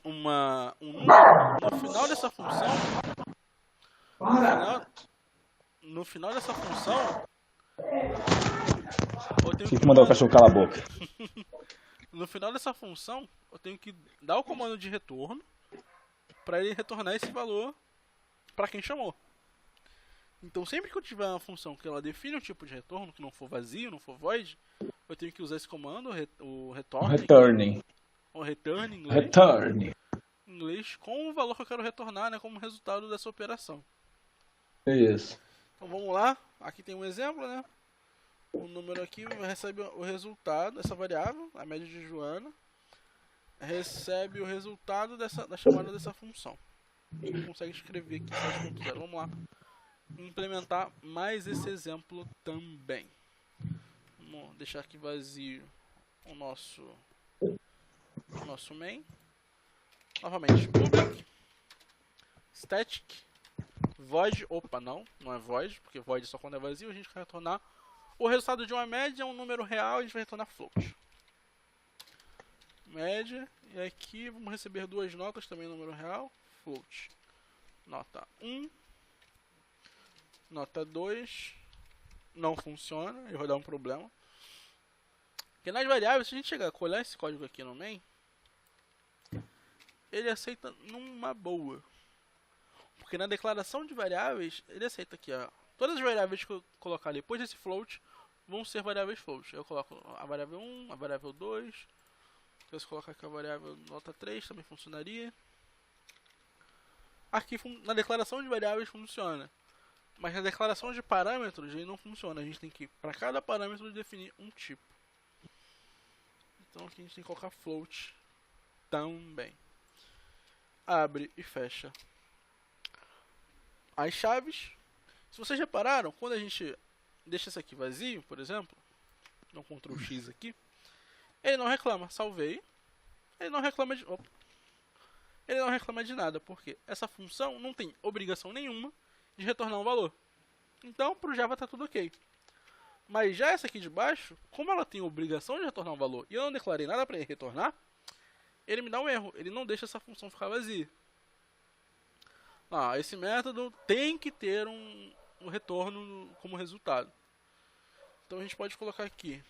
um número, no final dessa função, no final dessa função, eu tenho que mandar o cachorro calar a boca. No final dessa função, eu tenho que dar o comando de retorno para ele retornar esse valor para quem chamou. Então sempre que eu tiver uma função que ela define um tipo de retorno, que não for vazio, não for void, eu tenho que usar esse comando, o return em inglês, com o valor que eu quero retornar, né, como resultado dessa operação. Isso. Então vamos lá, aqui tem um exemplo, né? O número aqui recebe o resultado, essa variável, a média de Joana, recebe o resultado da chamada dessa função. A gente consegue escrever aqui 7.0. Vamos lá implementar mais esse exemplo também. Vamos deixar aqui vazio o nosso main. Novamente, public static void. Opa, não é void, porque void é só quando é vazio. A gente vai retornar o resultado de uma média, um número real, a gente vai retornar float. Média, e aqui vamos receber duas notas, também número real, float. Nota 1, nota 2, não funciona, eu vou dar um problema. Porque nas variáveis, se a gente chegar a colar esse código aqui no main, ele aceita numa boa. Porque na declaração de variáveis, ele aceita aqui, ó. Todas as variáveis que eu colocar depois desse float vão ser variáveis float. Eu coloco a variável 1, a variável 2. Se eu colocar aqui a variável nota 3, também funcionaria. Aqui na declaração de variáveis funciona. Mas na declaração de parâmetros ele não funciona. A gente tem que, para cada parâmetro, definir um tipo. Então aqui a gente tem que colocar float também. Abre e fecha as chaves. Se vocês repararam, quando a gente deixa isso aqui vazio, por exemplo, dá um Ctrl X aqui, ele não reclama. Salvei. Ele não reclama de... Opa. Ele não reclama de nada, porque essa função não tem obrigação nenhuma de retornar um valor. Então, para o Java está tudo ok. Mas já essa aqui de baixo, como ela tem obrigação de retornar um valor e eu não declarei nada para ele retornar, ele me dá um erro. Ele não deixa essa função ficar vazia. Esse método tem que ter um retorno como resultado. Então a gente pode colocar aqui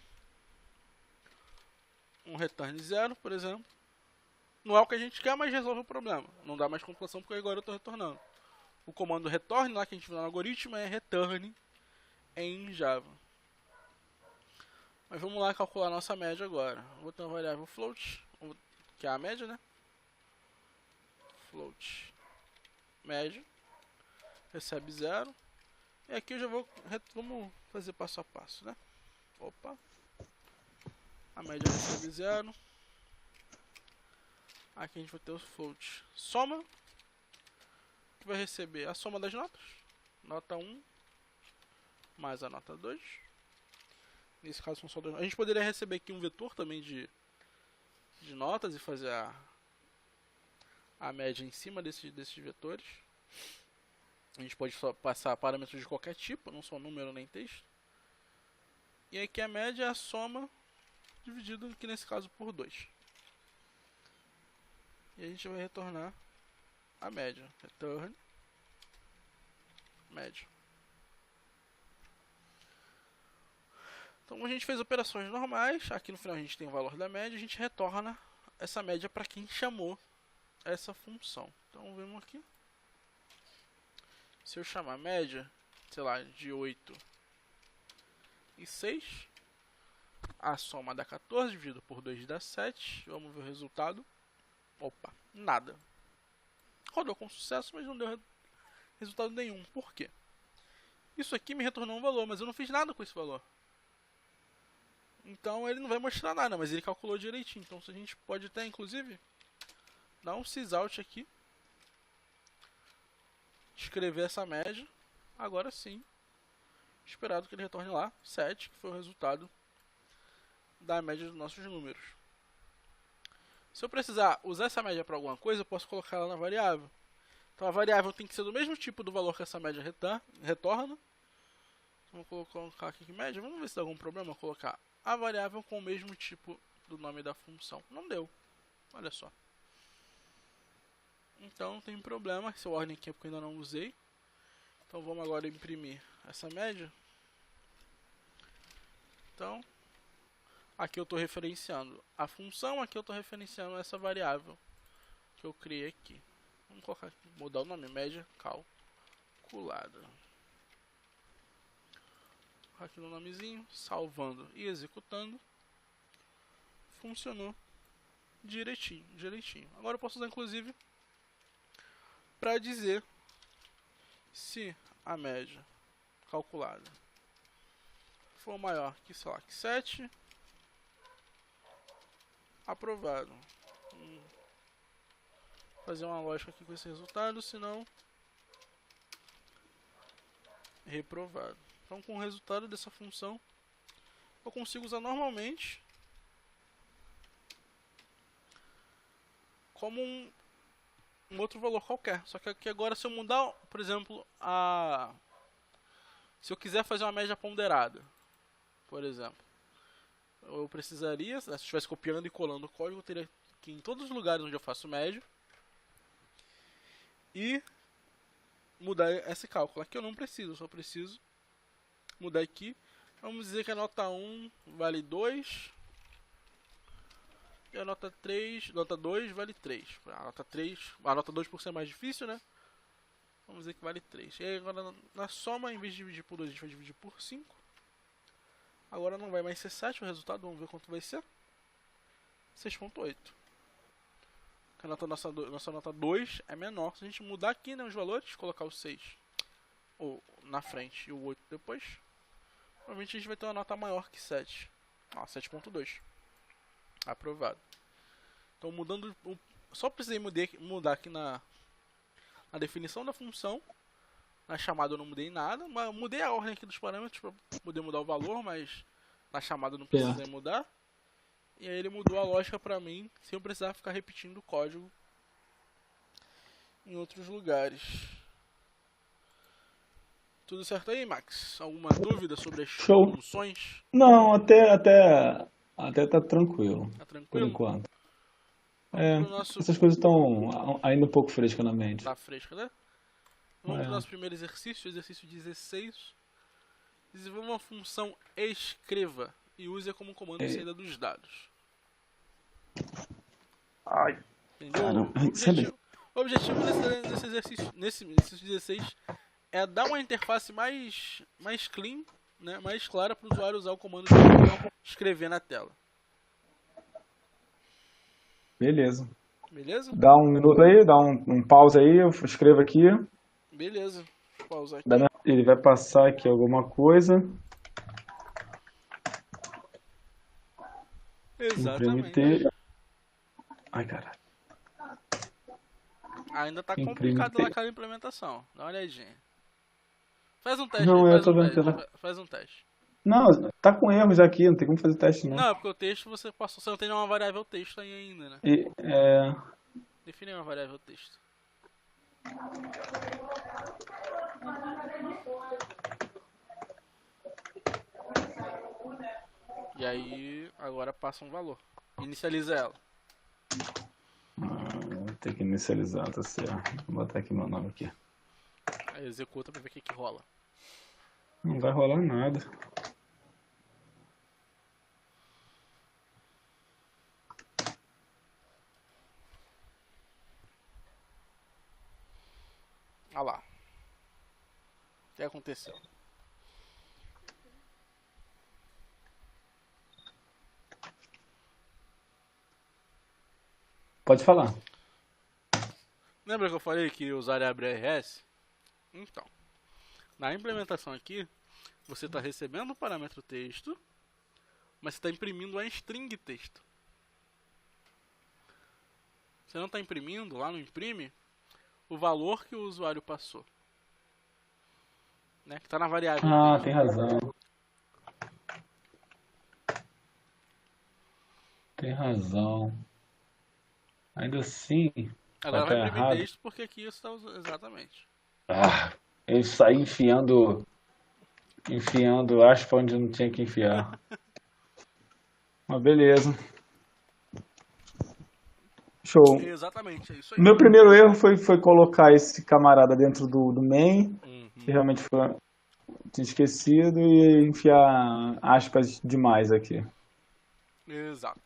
um return 0, por exemplo. Não é o que a gente quer, mas resolve o problema. Não dá mais computação porque agora eu estou retornando. O comando return lá que a gente viu no algoritmo é return em Java. Mas vamos lá calcular a nossa média agora. Vou ter uma variável float, que é a média, né? Float média, recebe 0. E aqui eu já vamos fazer passo a passo, né? Opa. A média recebe 0. Aqui a gente vai ter o float soma, que vai receber a soma das notas. Nota 1 mais a nota 2. Nesse caso são só 2. A gente poderia receber aqui um vetor também de notas e fazer a média em cima desses vetores. A gente pode só passar parâmetros de qualquer tipo, não só número nem texto. E aqui a média é a soma dividido aqui nesse caso por 2. E a gente vai retornar a média. Return média. Então a gente fez operações normais. Aqui no final a gente tem o valor da média. A gente retorna essa média para quem chamou essa função. Então vemos aqui. Se eu chamar média, sei lá, de 8 e 6, a soma dá 14, dividido por 2 dá 7. Vamos ver o resultado. Opa, nada. Rodou com sucesso, mas não deu resultado nenhum. Por quê? Isso aqui me retornou um valor, mas eu não fiz nada com esse valor. Então ele não vai mostrar nada, mas ele calculou direitinho. Então a gente pode até, inclusive, dar um sysout aqui. Escrever essa média. Agora sim. Esperado que ele retorne lá 7, que foi o resultado da média dos nossos números. Se eu precisar usar essa média para alguma coisa, eu posso colocar ela na variável. Então a variável tem que ser do mesmo tipo do valor que essa média retorna. Vamos colocar aqui que média. Vamos ver se dá algum problema colocar a variável com o mesmo tipo do nome da função. Não deu. Olha só. Então não tem problema. Essa ordem aqui é porque eu ainda não usei. Então vamos agora imprimir essa média. Então, aqui eu estou referenciando a função, aqui eu estou referenciando essa variável que eu criei aqui. Vamos colocar aqui, mudar o nome, média calculada. Aqui no nomezinho, salvando e executando. Funcionou direitinho. Agora eu posso usar inclusive para dizer se a média calculada for maior que, sei lá, que 7, aprovado. Fazer uma lógica aqui com esse resultado, senão reprovado. Então com o resultado dessa função eu consigo usar normalmente como um outro valor qualquer. Só que aqui agora, se eu mudar, por exemplo, se eu quiser fazer uma média ponderada, por exemplo, eu precisaria, se eu estivesse copiando e colando o código, eu teria que ir em todos os lugares onde eu faço média e mudar esse cálculo. Aqui eu não preciso, eu só preciso mudar aqui. Vamos dizer que a nota 1 vale 2 e a nota 2 vale 3. A nota 2 por ser mais difícil, né? Vamos dizer que vale 3. E aí agora na soma, em vez de dividir por 2, a gente vai dividir por 5. Agora não vai mais ser 7 o resultado, vamos ver quanto vai ser. 6.8. A nossa nota 2 é menor. Se a gente mudar aqui, né, os valores, colocar o 6 ou na frente e o 8 depois, provavelmente a gente vai ter uma nota maior que 7. 7.2. Aprovado. Então mudando, só precisei mudar aqui na definição da função. Na chamada eu não mudei nada, mas mudei a ordem aqui dos parâmetros para poder mudar o valor, mas na chamada eu não precisei mudar. E aí ele mudou a lógica para mim, sem eu precisar ficar repetindo o código em outros lugares. Tudo certo aí, Max? Alguma dúvida sobre as funções? Não, até tá tranquilo. Tá tranquilo? Por enquanto. Essas coisas estão ainda um pouco frescas na mente. Tá fresca, né? Vamos para o nosso primeiro exercício, exercício 16. Desenvolva uma função escreva e use-a como comando de saída dos dados. Ai. Entendeu? O objetivo desse exercício, nesse 16, é dar uma interface mais clean, né, mais clara para o usuário usar o comando de escrever na tela. Beleza. Beleza? Dá um minuto aí, dá um pause aí, eu escrevo aqui. Beleza. Deixa eu pausar aqui. Ele vai passar aqui alguma coisa. Exatamente. Ai, caralho. Ainda tá complicado lá aquela implementação. Dá uma olhadinha. Faz um teste. Não, aí, eu tô vendo. faz um teste. Não, tá com erros aqui, não tem como fazer teste não. Não, é porque o texto você não tem nenhuma variável texto aí ainda, né? Define uma variável texto. E aí, agora passa um valor. Inicializa ela. Vou ter que inicializar, tá certo. Vou botar aqui meu nome aqui. Aí executa pra ver o que rola. Não vai rolar nada. Olha lá. O que aconteceu? Pode falar. Lembra que eu falei que ia usar a ABRS? Então, na implementação aqui, você está recebendo o parâmetro texto, mas você está imprimindo a string texto. Você não está imprimindo, lá no imprime, o valor que o usuário passou. Né? Que está na variável Ah, texto. tem razão. Tem razão. Ainda assim, vai Agora vai estar imprimir errado. texto porque aqui você está usando. Exatamente. Ah, eu saí enfiando aspa onde não tinha que enfiar. Mas beleza. Show. Exatamente, é isso O aí. meu primeiro erro foi colocar esse camarada dentro do main, que Uhum. realmente tinha esquecido, e enfiar aspas demais aqui. Exato.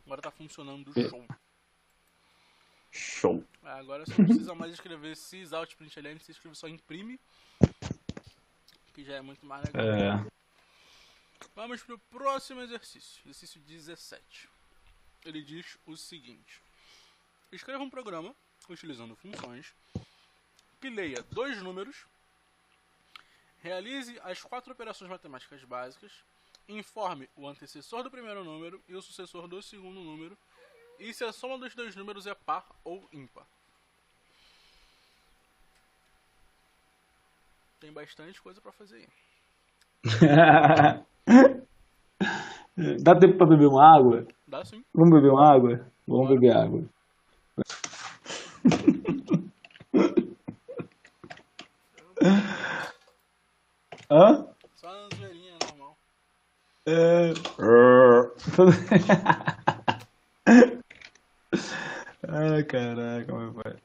Agora está funcionando show. Show. Agora você não precisa mais escrever sysout.println, você escreve só imprime, que já é muito mais legal. É, Vamos para o próximo exercício, exercício 17. Ele diz o seguinte: escreva um programa utilizando funções que leia 2 números, realize as 4 operações matemáticas básicas, informe o antecessor do primeiro número e o sucessor do segundo número, e se a soma dos 2 números é par ou ímpar. Tem bastante coisa para fazer aí. Dá tempo pra beber uma água? Dá sim. Vamos beber uma água? Vamos Bora. beber água. Hã? Só uma zoeirinha normal. Ai, caraca, meu pai.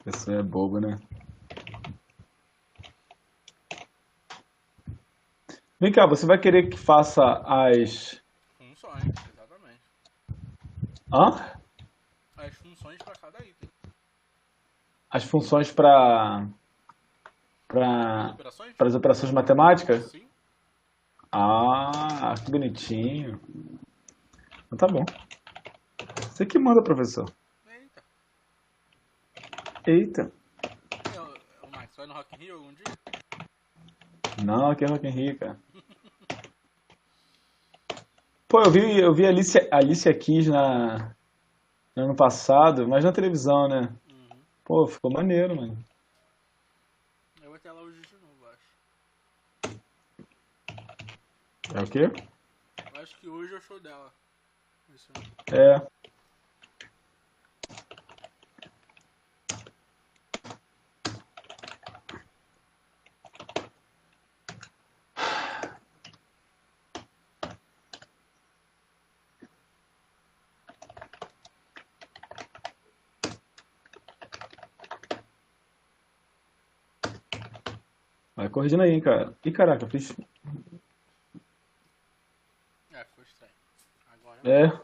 Isso é bobo, né? Vem cá, você vai querer que faça as... Funções, exatamente. Hã? As funções para cada item. As funções para As para operações? as operações matemáticas? Sim. Ah, que bonitinho. Então tá bom. Você que manda, professor. Eita. Eita. O Max, vai no Rock in Rio algum dia? Não, aqui é Rock in Rio, cara. Pô, eu vi Alicia Keys no ano passado, mas na televisão, né? Uhum. Pô, ficou maneiro, mano. Eu vou até lá hoje de novo, acho. É o quê? Acho que hoje é o show dela. Isso. É. Vai corrigindo aí, hein, cara. Ih, caraca, eu fiz... Ficou estranho. Agora. É.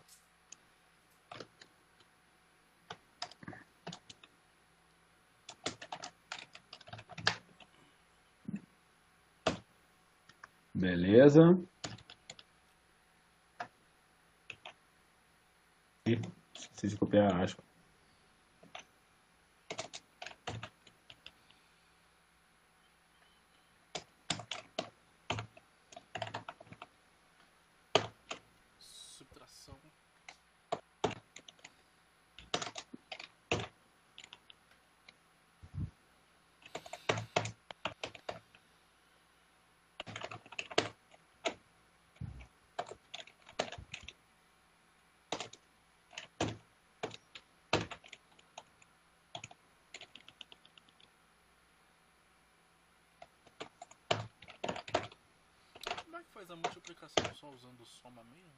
Beleza. Ih, esqueci de copiar a aspa. Subtração. faz a multiplicação só usando soma mesmo?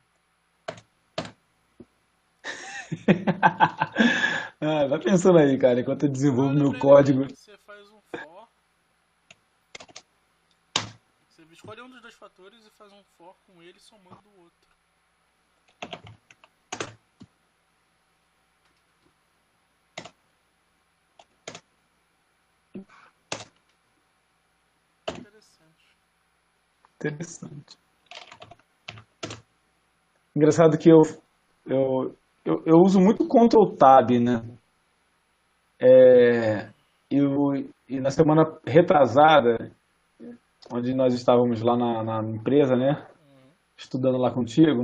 Ah, vai pensando aí, cara, enquanto eu Ah, eu desenvolvo meu lembrei. código. Você faz um for. Você escolhe um dos dois fatores e faz um for com ele somando o outro. Interessante. Interessante. Engraçado que eu, eu uso muito Ctrl Tab, né? E na semana retrasada, onde nós estávamos lá na empresa, né? Uhum. Estudando lá contigo,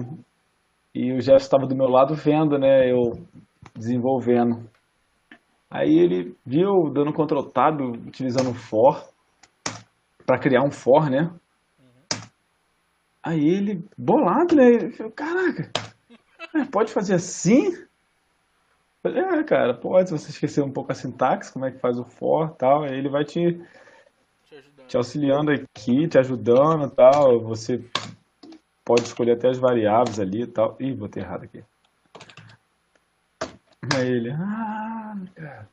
e o Jeff estava do meu lado vendo, né? Eu desenvolvendo. Aí ele viu dando Ctrl Tab, utilizando o for, para criar um for, né? Uhum. Aí ele, bolado, né? Ele falou, caraca, pode fazer assim? Eu falei, cara, pode, se você esquecer um pouco a sintaxe, como é que faz o for e tal, aí ele vai Te te ajudando. auxiliando aqui, te ajudando e tal. Você pode escolher até as variáveis ali e tal. Ih, botei errado aqui. Aí ele, cara,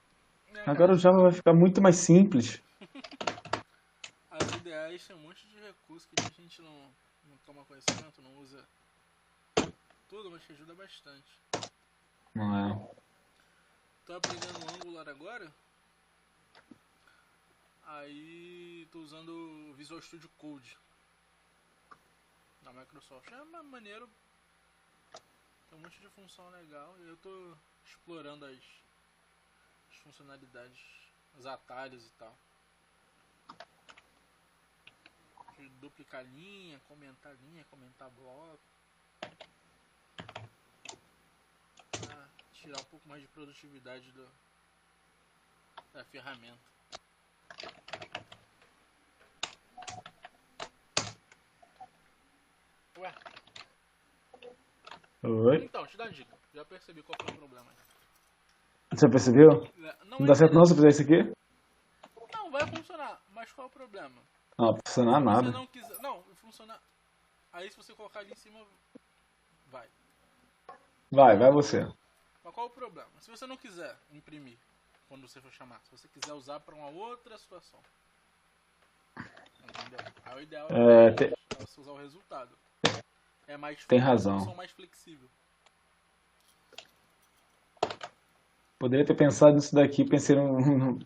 É, cara, agora o Java vai ficar muito mais simples. as ideais tem um monte de recursos que a gente não toma conhecimento, não usa tudo, mas que ajuda bastante. Não é? Tô aprendendo Angular agora, aí tô usando o Visual Studio Code da Microsoft. É maneiro, tem um monte de função legal e eu tô explorando as funcionalidades, os atalhos e tal. De duplicar linha, comentar bloco, pra tirar um pouco mais de produtividade da ferramenta. Ué, Oi? então, te dá uma dica. Já percebi qual foi o problema. Você percebeu? Não Não é dá certo querer. não se eu fizer isso aqui? Não, vai funcionar, mas qual é o problema? Não, vai funcionar Se você nada. não quiser. Não, vai funcionar. Aí se você colocar ali em cima, vai. Vai você. Mas qual é o problema? Se você não quiser imprimir quando você for chamar, se você quiser usar para uma outra situação, entendeu? Aí o ideal é É, você usar o resultado. É tem uma razão. solução mais flexível. Poderia ter pensado nisso daqui, pensei no...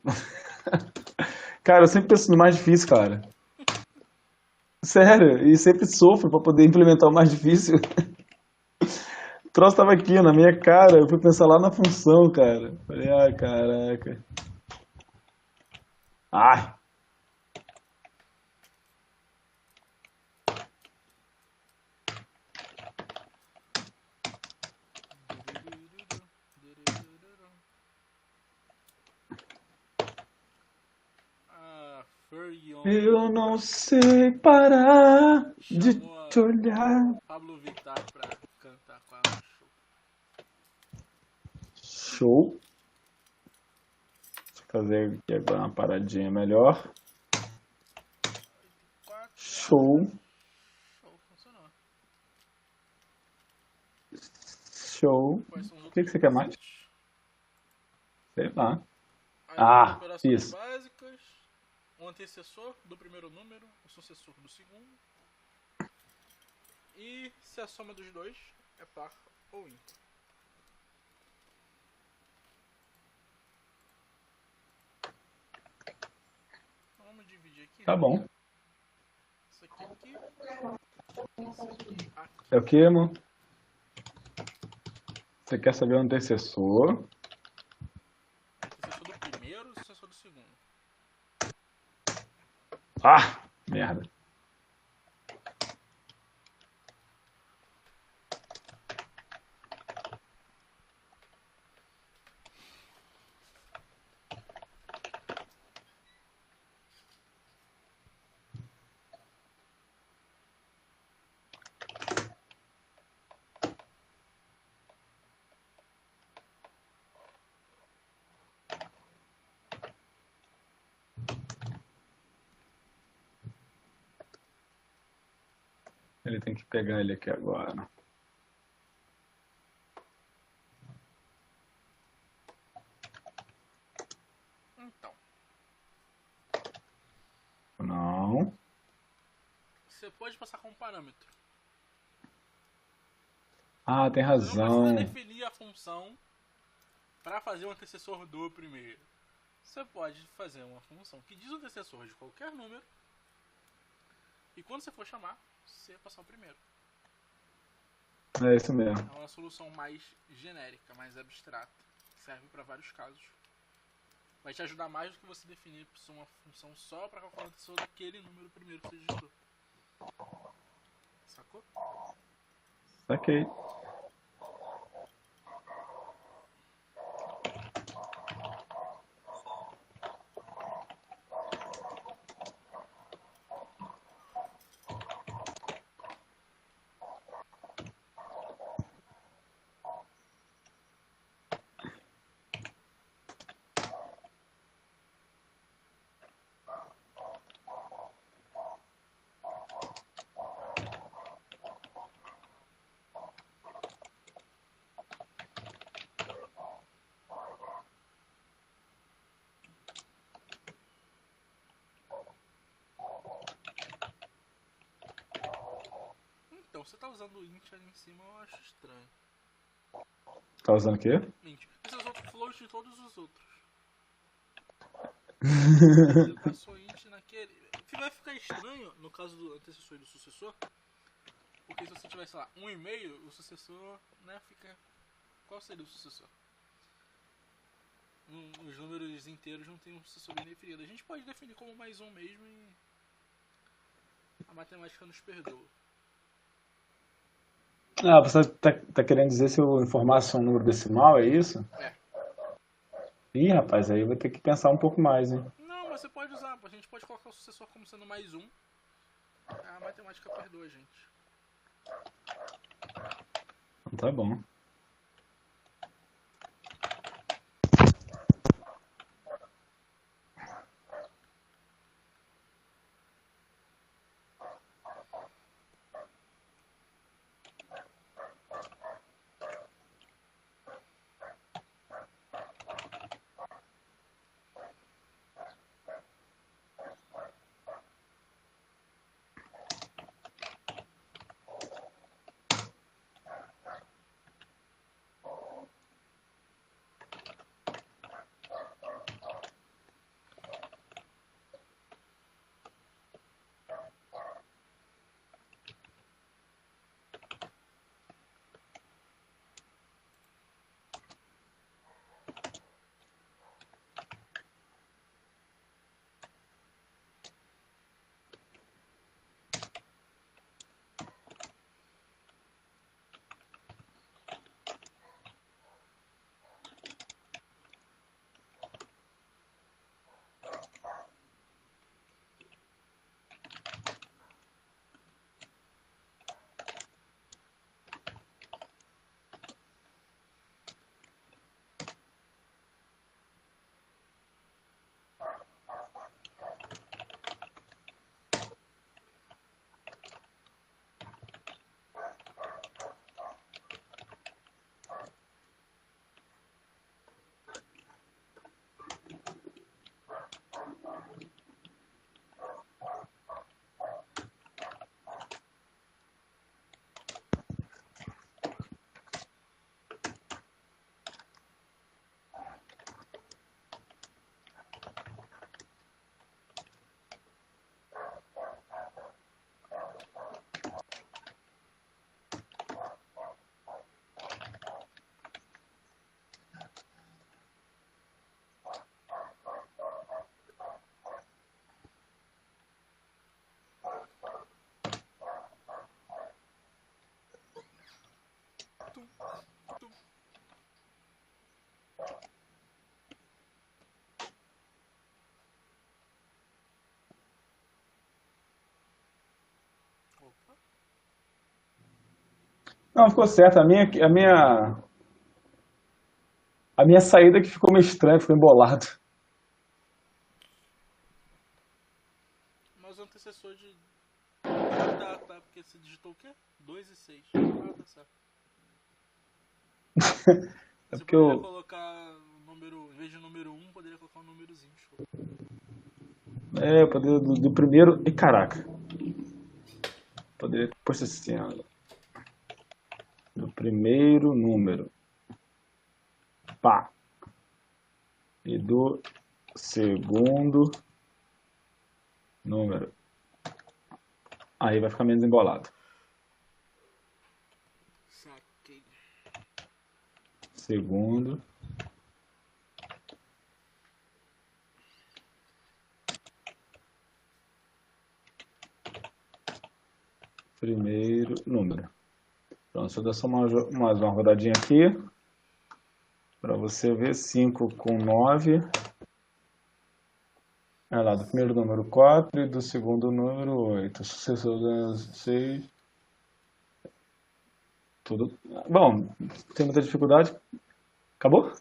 Cara, eu sempre penso no mais difícil, cara. Sério, e sempre sofro pra poder implementar o mais difícil. O troço tava aqui na minha cara, eu fui pensar lá na função, cara. Falei, caraca. Ai, Ah, Fergion eu não sei parar de chamou te a olhar. Pablo Vittar pra cantar com ela no show. Show. Deixa eu fazer aqui agora uma paradinha melhor. 4, Show, show, funcionou. show. Quais são os O que outros que você quer mais? requisitos? Sei lá. As Ah, operações isso. básicas, o antecessor do primeiro número, o sucessor do segundo, e se a soma dos dois é par ou ímpar. Então vamos dividir aqui Tá rapidinho. bom. Isso aqui, isso aqui. É o que, amor? Você quer saber o antecessor? Sucessor do primeiro, sucessor do segundo. Ah, merda. Ele tem que pegar ele aqui agora. Então, Não. você pode passar como parâmetro. Ah, tem Você não precisa razão. definir a função para fazer o antecessor do primeiro. Você pode fazer uma função que diz o antecessor de qualquer número. E quando você for chamar, você passar o primeiro. É isso mesmo. É uma solução mais genérica, mais abstrata. Que serve para vários casos. Vai te ajudar mais do que você definir uma função só para calcular o antecessor daquele número primeiro que você digitou. Sacou? Saquei. Então, você tá usando o int ali em cima, eu acho estranho. Tá usando o quê? Int. Esses outros float de todos os outros. Você passou int naquele. Vai ficar estranho no caso do antecessor e do sucessor. Porque se você tivesse lá 1,5, o sucessor, né, fica. Qual seria o sucessor? Os números inteiros não tem um sucessor bem definido. A gente pode definir como mais um mesmo e a matemática nos perdoa. Ah, você tá querendo dizer se eu informasse um número decimal, é isso? É. Ih, rapaz, aí eu vou ter que pensar um pouco mais, hein? Não, mas você pode usar. A gente pode colocar o sucessor como sendo mais um. A matemática perdoa a gente. Então tá bom. Tum, tum. Opa. Não, ficou certo. A minha saída que ficou meio estranha, ficou embolado. Mas o antecessor de cada Ah, tá, porque você digitou o quê? 2 e 6. Ah, tá certo. É Você porque poderia eu. colocar o número, em vez de número 1, poderia colocar um númerozinho, show. Eu poderia do primeiro. E caraca. Poderia ter posto assim, ó. Do primeiro número. Pá. E do segundo número. Aí vai ficar menos embolado. Saquei. Segundo. Primeiro número. Pronto, deixa eu dar só mais uma rodadinha aqui. Para você ver. 5 com 9. É lá, do primeiro número 4 e do segundo número 8. Sucessor 6. Tudo. Bom, tem muita dificuldade. Acabou?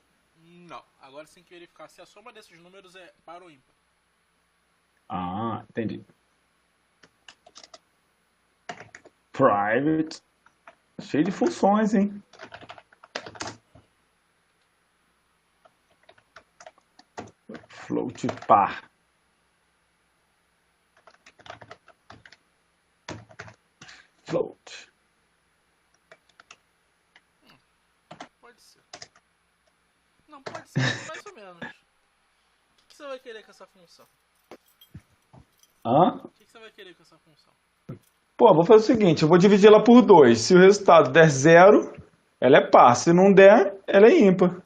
Não, agora você tem que verificar se a soma desses números é par ou ímpar. Ah, entendi. Private. Cheio de funções, hein? Float par. Float. Pode ser. Não, pode ser, mas mais ou menos. O que você vai querer com essa função? Hã? O que você vai querer com essa função? Pô, vou fazer o seguinte, eu vou dividir ela por 2. Se o resultado der 0, ela é par. Se não der, ela é ímpar.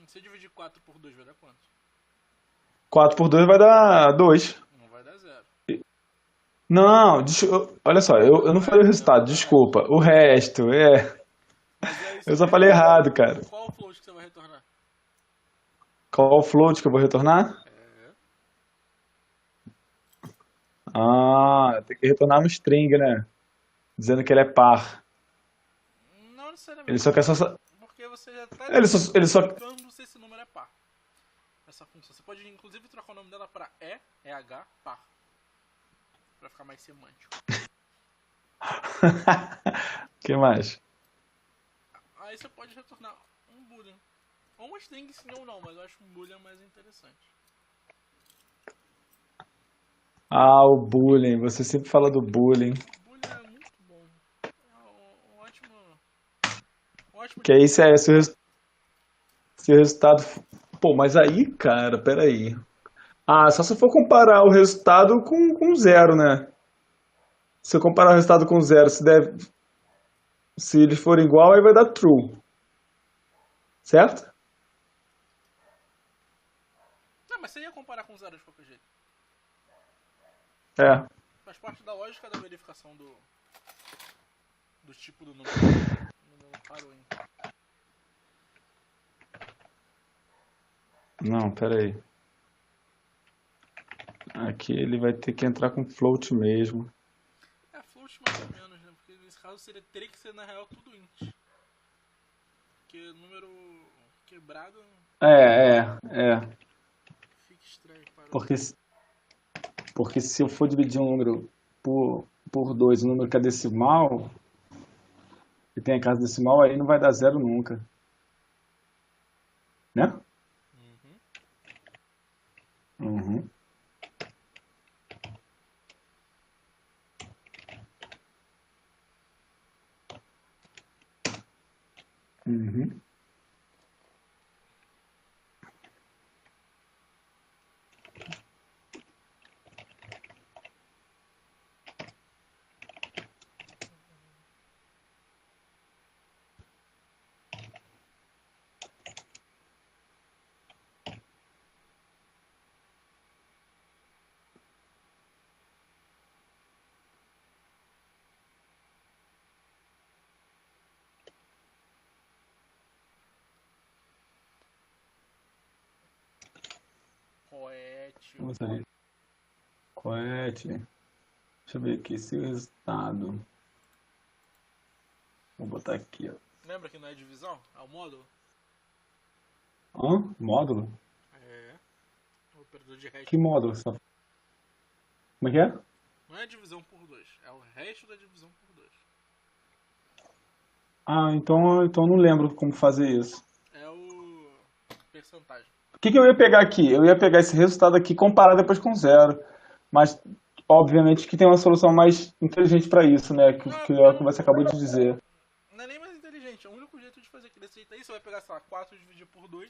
Se eu dividir 4 por 2 vai dar quanto? 4 por 2 vai dar 2. Não vai dar 0. Não, olha só, eu não falei o resultado, desculpa. O resto, Mas aí Eu você só vai falei retornar. errado, cara. Qual o float que você vai retornar? Qual o float que eu vou retornar? É. Ah, tem que retornar um string, né? Dizendo que ele é par. Não Ele necessariamente. só quer só. Porque você já está Ele só. verificando se esse número é par. Essa função. Você pode inclusive trocar o nome dela para EH par. Pra ficar mais semântico. que mais? Aí você pode retornar um boolean. Ou uma string sim ou não, mas eu acho um boolean mais interessante. Ah, o bullying. Você sempre fala do bullying. O boolean é muito bom. É um ótimo. Um ótimo Que tipo aí de se o resultado. Pô, mas aí, cara, peraí. Ah, só se for comparar o resultado com zero, né? Se eu comparar o resultado com zero, se eles forem igual, aí vai dar true. Certo? Não, mas você ia comparar com zero de qualquer jeito. É. Faz parte da lógica da verificação do tipo do número. Número par ou ímpar. Não, peraí. Aqui ele vai ter que entrar com float mesmo. É float mais ou menos, né? Porque nesse caso teria que ser na real tudo int. Porque número quebrado É. fica estranho para o. Porque se eu for dividir um número por 2, um número que é decimal, e tem a casa decimal, aí não vai dar zero nunca. Né? Uhum. Uhum. Coete. Vamos ver. Coete. Deixa eu ver aqui se o resultado. Vou botar aqui, ó. Lembra que não é divisão? É o módulo? Hã? Módulo? É. O operador de hash. Que módulo? Como é que é? Não é divisão por 2, é É o resto da divisão por 2. Ah, então eu não lembro como fazer isso. É o percentagem. O que eu ia pegar aqui? Eu ia pegar esse resultado aqui e comparar depois com zero. Mas, obviamente, que tem uma solução mais inteligente para isso, né? Não, é Que porque é o que você acabou de dizer. não é nem mais inteligente. É o único jeito de fazer aqui desse jeito aí. Você vai pegar, sei lá, 4 dividido por 2.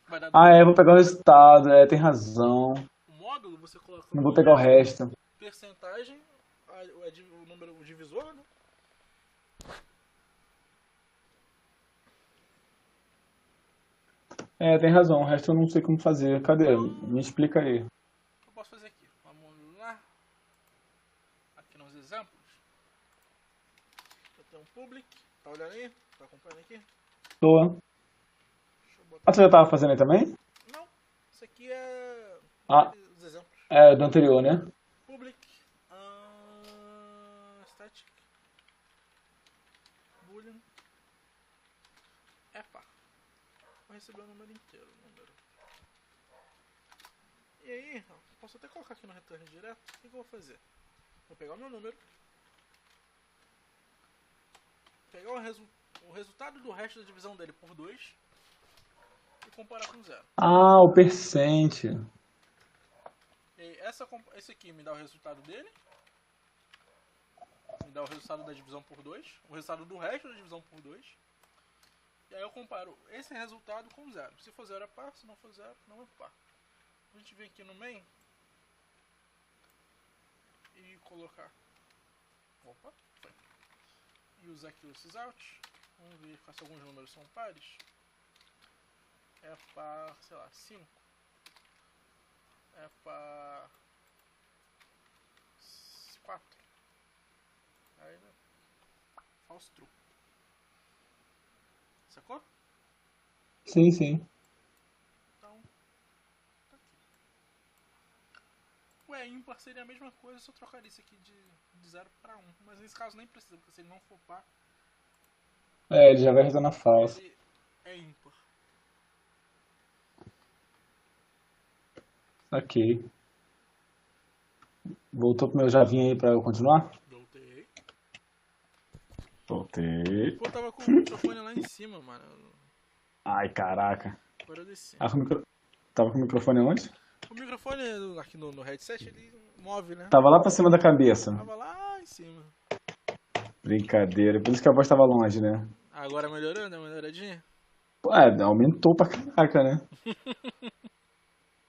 Vai dar Ah, 2. vou pegar o resultado. Tem razão. O módulo você coloca o Não vou pegar o número, resto. percentagem, o número, o divisor, né? Tem razão. O resto eu não sei como fazer. Cadê? Me Então, explica aí. eu posso fazer aqui. Vamos lá. Aqui nos exemplos. Eu tenho um public. Tá olhando aí? Tá acompanhando aqui? Tô. Deixa eu Ah, botar você já aqui. tava fazendo aí também? Não, isso aqui é Ah, os exemplos. é do anterior, né? Public, static, boolean, epa. Vou receber o número inteiro. E aí, posso até colocar aqui no return direto. O que eu vou fazer? Vou pegar o meu número, pegar o resultado do resto da divisão dele por 2 e comparar com 0. Ah, o percente. E aí, esse aqui me dá o resultado dele, me dá o resultado da divisão por 2, o resultado do resto da divisão por 2. E aí eu comparo esse resultado com 0. Se for 0 é par, se não for 0, não é par. A gente vem aqui no main e colocar. Opa, foi. E usar aqui o sysout. Vamos ver se alguns números são pares. É par, sei lá, 5. É par 4. Aí, né? False true. Sacou? Sim, sim. Então, tá aqui. Ué, ímpar seria a mesma coisa se eu trocaria isso aqui de 0 para 1. Mas nesse caso nem precisa, porque se ele não for par, Ele já vai retornar falso. ele é ímpar. Ok. Voltou pro meu Javinha aí pra eu continuar? Voltei. Voltei. Pô, eu tava com o microfone lá em cima, mano. Ai, caraca. Agora eu desci. Tava com o microfone onde? O microfone aqui no headset, ele move, né? Tava lá pra cima da cabeça. Tava lá em cima. Brincadeira. Por isso que a voz tava longe, né? Agora melhorou, né? Melhoradinha? Pô, aumentou pra caraca, né?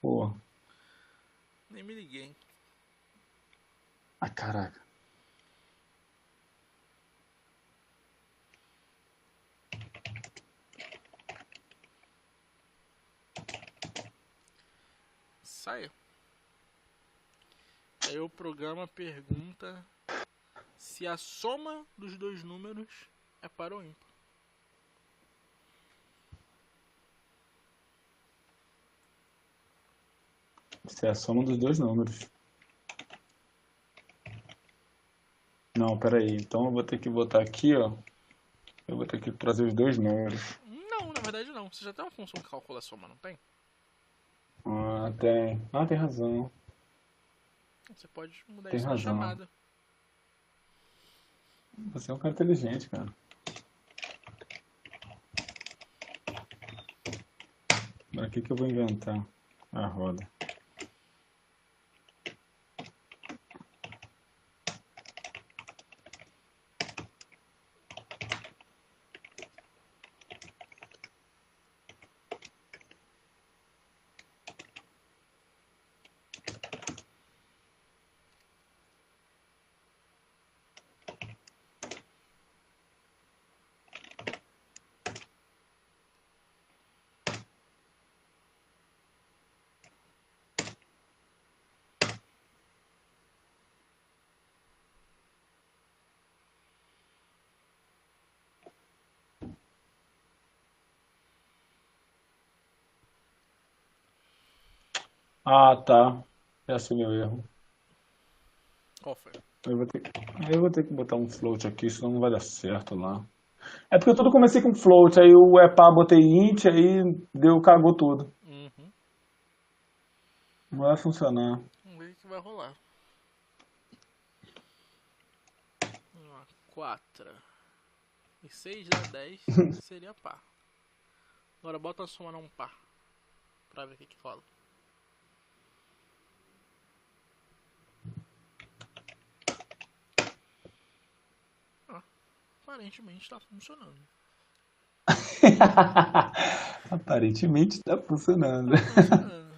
Pô. Nem me liguei. Ai, caraca. Saia. Aí o programa pergunta se a soma dos dois números é par ou ímpar. Isso é a soma dos dois números. Não, peraí. Então eu vou ter que botar aqui, ó. Eu vou ter que trazer os dois números. Não, na verdade não. Você já tem uma função que calcula a soma, não tem? Ah, tem. Ah, tem razão. Você pode mudar Tem isso razão. na chamada. Você é um cara inteligente, cara. Agora o que eu vou inventar? A roda. Ah, tá. Esse é o meu erro. Qual foi? Eu vou ter que botar um float aqui, senão não vai dar certo lá. É porque eu tudo comecei com float, aí o EPA botei int, aí cagou tudo. Uhum. Não vai funcionar. Vamos ver o que vai rolar. 4. E 6 dá 10, seria par. Agora bota a soma num par. Pra ver o que rola. Aparentemente tá funcionando. Aparentemente tá funcionando. Tá funcionando.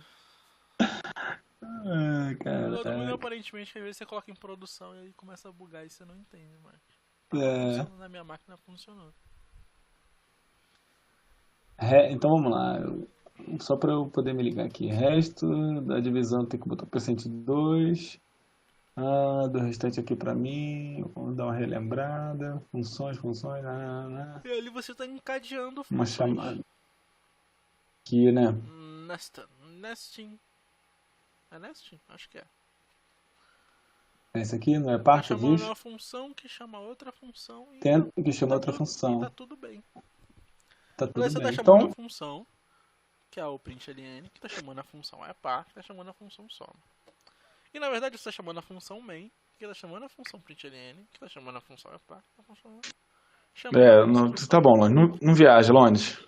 Ah, Eu gosto muito caraca. aparentemente que às vezes você coloca em produção e aí começa a bugar e você não entende, mas É. funcionando na minha máquina funcionou. Então vamos lá. Só para eu poder me ligar aqui. Resto da divisão tem que botar o percento 2. Do restante aqui para mim. Vamos dar uma relembrada. Funções. E ali você tá encadeando Uma funções. chamada. Aqui, né? Nesting. É nesting? Acho que é. Esse aqui não é Tá par que chamando diz? uma função que chama outra função e Tem que tá chama outra tá função. tudo bem. Tá Quando tudo você tá bem. chamando a Então, função, que é o println, que tá chamando a função é par, que tá chamando a função soma. E na verdade você tá chamando a função main, que tá chamando a função println, que tá chamando a função é par, que tá chamando a função tá soma. bom, Lones. Não viaja, Lones.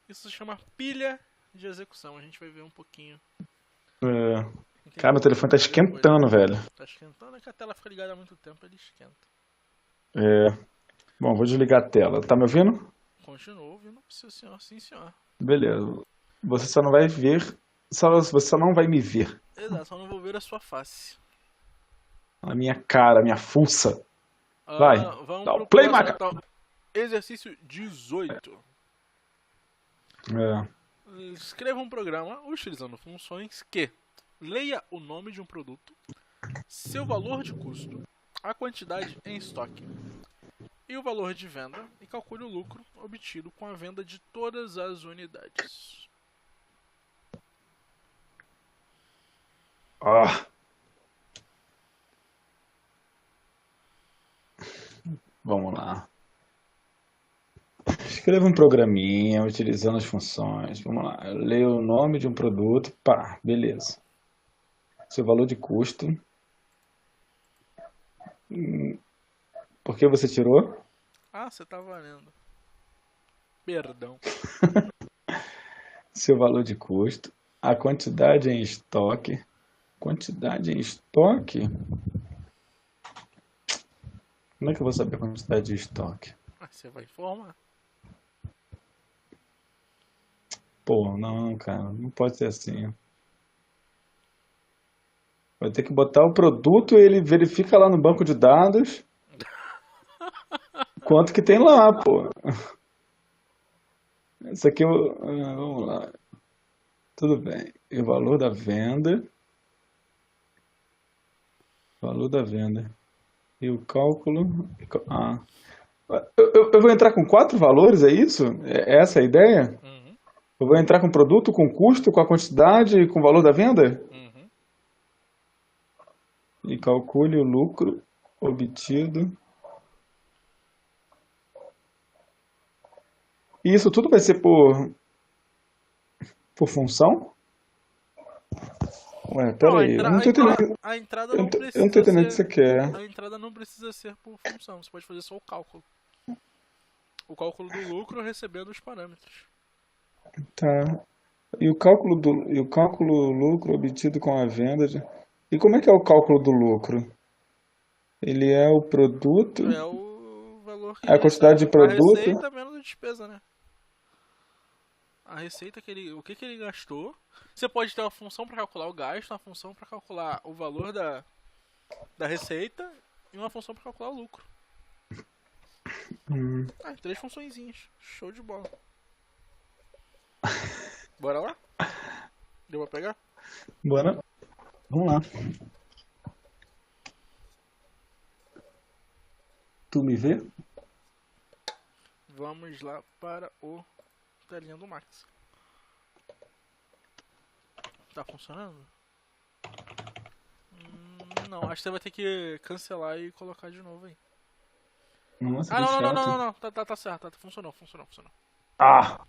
Isso se chama pilha de execução. A gente vai ver um pouquinho. É. Entender Cara, meu um pouquinho telefone tá mais depois. esquentando, velho. Tá esquentando, é que a tela fica ligada há muito tempo, ele esquenta. Bom, vou desligar a tela. Tá me ouvindo? Continua ouvindo, sim senhor, sim senhor. Beleza. Você só não vai ver. Você só não vai me ver. Exato, só não vou ver a sua face. A minha cara, a minha fuça. Vai. Vamos Dá pro o play, próximo, Maca. então. Exercício 18. É. Escreva um programa utilizando funções que leia o nome de um produto, seu valor de custo, a quantidade em estoque e o valor de venda e calcule o lucro obtido com a venda de todas as unidades. Ah. Vamos lá. Escreva um programinha utilizando as funções. Vamos lá. Leia o nome de um produto. Pá, beleza. Seu valor de custo. Por que você tirou? Ah, você tá valendo. Perdão. Seu valor de custo. A quantidade em estoque. Quantidade em estoque? Como é que eu vou saber a quantidade de estoque? Mas você vai informar. Pô, não, cara. Não pode ser assim. Vai ter que botar o produto e ele verifica lá no banco de dados quanto que tem lá, pô. Isso aqui, vamos lá. Tudo bem. E o valor da venda. Valor da venda. E o cálculo. Ah. Eu vou entrar com 4 valores, é isso? É essa a ideia? Uhum, Eu vou entrar com produto, com custo, com a quantidade e com o valor da venda? uhum. E calcule o lucro obtido. E isso tudo vai ser por função? Ué, Não, pera aí. Eu não tô entendendo. a entrada Eu não não eu não tô precisa entendendo o que ser. você quer. A entrada não precisa ser por função. Você pode fazer só o cálculo. O cálculo do lucro recebendo os parâmetros. Tá. E o cálculo lucro obtido com a venda. E como é que é o cálculo do lucro? Ele é o produto, É o valor que a ele quantidade de recebe. A produto. receita menos a despesa, né? A receita que ele. O que ele gastou. Você pode ter uma função para calcular o gasto, uma função para calcular o valor da receita e uma função para calcular o lucro. Ah, 3 funçõezinhas. Show de bola. Bora lá? Deu pra pegar? Bora. Vamos lá. Tu me vê? Vamos lá para o telinha do Max. Tá funcionando? Não, acho que você vai ter que cancelar e colocar de novo aí. Nossa, Ah, que não, não, não, chato. não, não, tá certo, funcionou. Ah!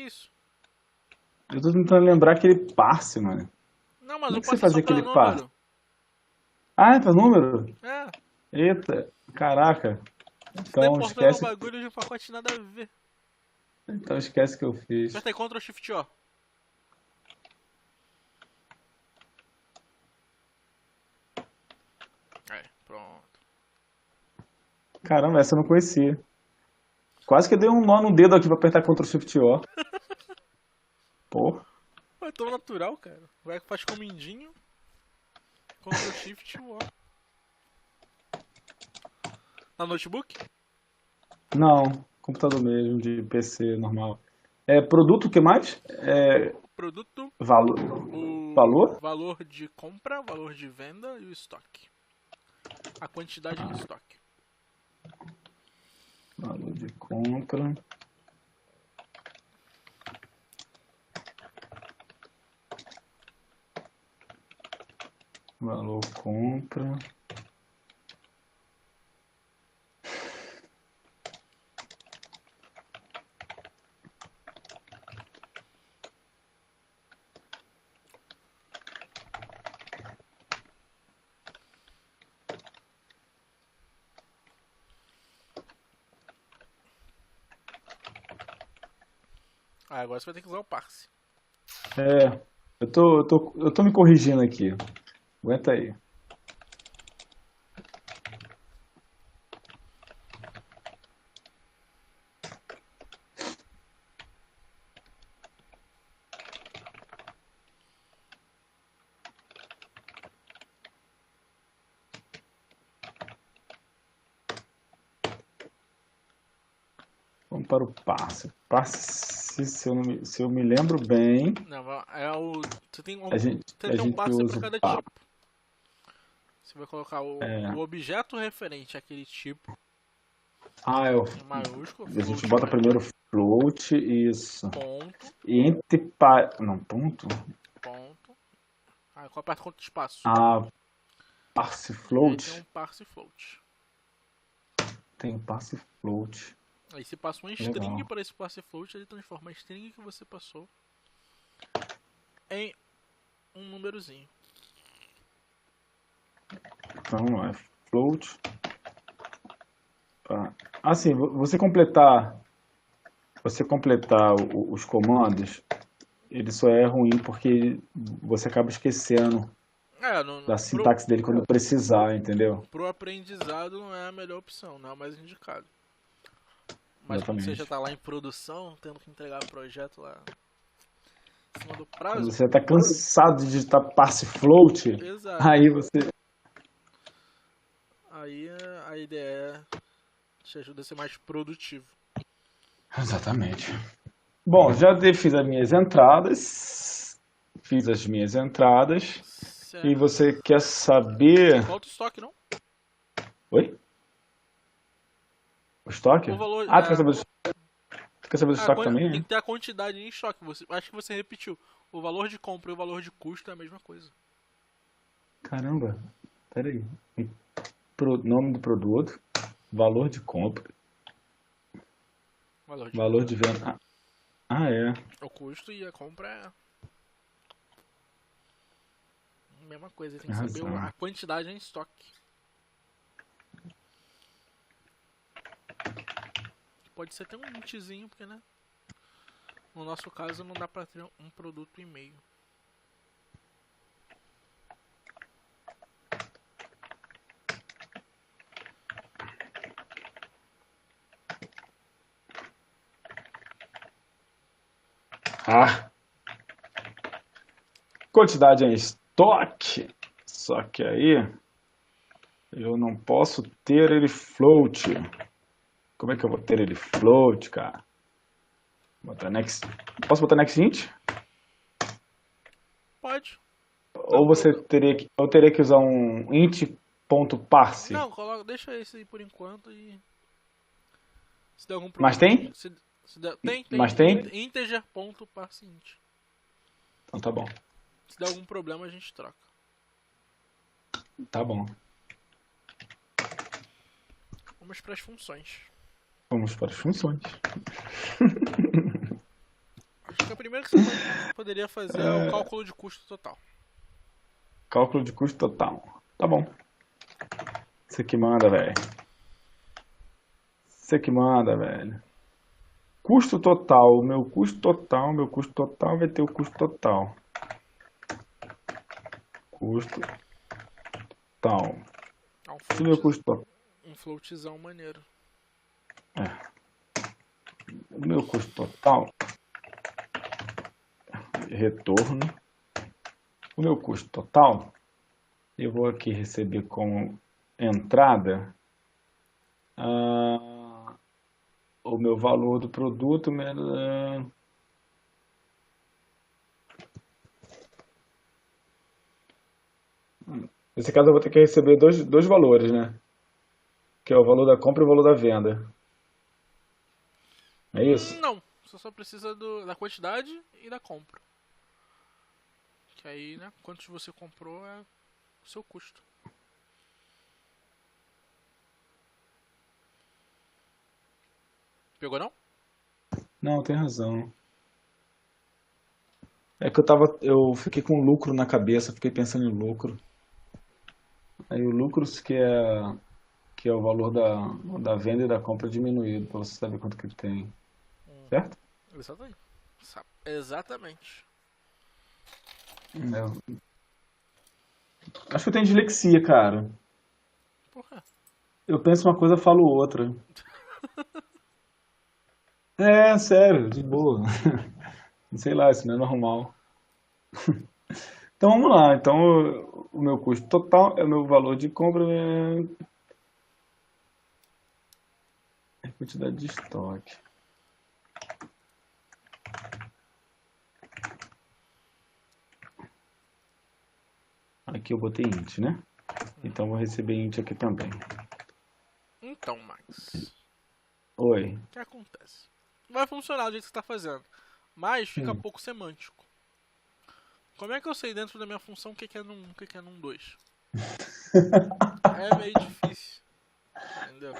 Que isso? Eu tô tentando lembrar aquele parse, mano. Não, mas Como é o que você passe é só fazia pra aquele parse? número. Ah, é pra número? É, Eita, caraca. você tá Então importando um esquece, bagulho de um pacote nada a ver. então esquece que eu fiz. Aperta aí Ctrl Shift O. Aí, pronto. Caramba, essa eu não conhecia. Quase que eu dei um nó no dedo aqui pra apertar Ctrl Shift O. Pô, É tão natural, cara. Vai, faz com o mindinho. Ctrl Shift O. Na notebook? não. Computador mesmo, de PC normal. É produto, o que mais? É Produto, valor? o Valor? valor de compra, valor de venda e o estoque. A quantidade em estoque. Valor de compra. Valor compra. Ah, agora você vai ter que usar o parse. É, eu tô me corrigindo aqui. Aguenta aí. Vamos para o passe. Passe, se eu me lembro bem, Não, é o. Você tem a gente, você a tem um gente parse pra usa o cada passe. tipo. Você vai colocar o É, objeto referente àquele tipo ah, é o, em maiúsculo, a gente float bota maiúsculo, primeiro float, isso. ponto, E entre pa... Não, ponto. ponto. Aí eu aperto contra espaço. Ah, passe E aí tem float. um parse float. Tem passe float. Aí você passa uma string Legal. para esse parse float, ele transforma a string que você passou em um númerozinho. Então é float. Assim, você completar os comandos, ele só é ruim porque você acaba esquecendo É, da sintaxe dele quando precisar, entendeu? pro aprendizado não é a melhor opção, não é o mais indicado. Mas quando você já Exatamente. tá lá em produção, tendo que entregar projeto lá em cima do Quando prazo, você está cansado de digitar passe float, exato. aí você. Aí a ideia te ajuda a ser mais produtivo. Exatamente. Bom, já fiz as minhas entradas. Fiz as minhas entradas. E Certo. você quer saber. Falta o estoque, não? Oi? O estoque? O valor. Ah, tu quer saber do estoque Tem também? que ter a quantidade em estoque. Acho que você repetiu. O valor de compra e o valor de custo é a mesma coisa. Caramba, peraí. Nome do produto, valor de compra, O valor de valor venda. de venda. É. O custo e a compra é a mesma coisa. Tem Tem que saber razão. a quantidade em estoque. Pode ser até um intzinho, porque né? No nosso caso não dá pra ter um produto e meio. Ah, quantidade em estoque. Só que aí eu não posso ter ele float. Como é que eu vou ter ele float, cara? Botar next. Posso botar next int? Pode. Ou eu teria que usar um int.parse? Não, deixa esse aí por enquanto e se der algum Mas problema, tem? tem Mas tem? integer.parseInt. Então tá bom. Se der algum problema a gente troca. Tá bom. Vamos para as funções. Vamos para as funções. Acho que a primeira que você poderia fazer é o cálculo de custo total. Cálculo de custo total. Tá bom. Você que manda, velho. Você que manda, velho. Custo total. Meu custo total vai ter o custo total. Custo total. É Se meu custo total. um floatzão maneiro. O meu custo total. Retorno. O meu custo total. Eu vou aqui receber como entrada o meu valor do produto menos. Nesse caso eu vou ter que receber dois valores, né? Que é o valor da compra e o valor da venda. É isso? Não, você só precisa da quantidade e da compra. Que aí, né, quantos você comprou é o seu custo. Pegou não? Não, tem razão. É que eu fiquei com lucro na cabeça, fiquei pensando em lucro. Aí o lucro que é o valor da venda e da compra diminuído, para você saber quanto que ele tem. Certo? Exatamente. Exatamente. Eu acho que eu tenho dislexia, cara. Porra. Eu penso uma coisa, falo outra. É, sério, de boa. Sei lá, isso não é normal. Então vamos lá. Então o meu custo total é o meu valor de compra é a quantidade de estoque. Aqui eu botei int, né? Então vou receber int aqui também. Então, Max. Oi. O que acontece? Vai funcionar do jeito que você está fazendo, mas fica pouco semântico. Como é que eu sei dentro da minha função o que é num 1, o que é num 2? É meio difícil. Entendeu?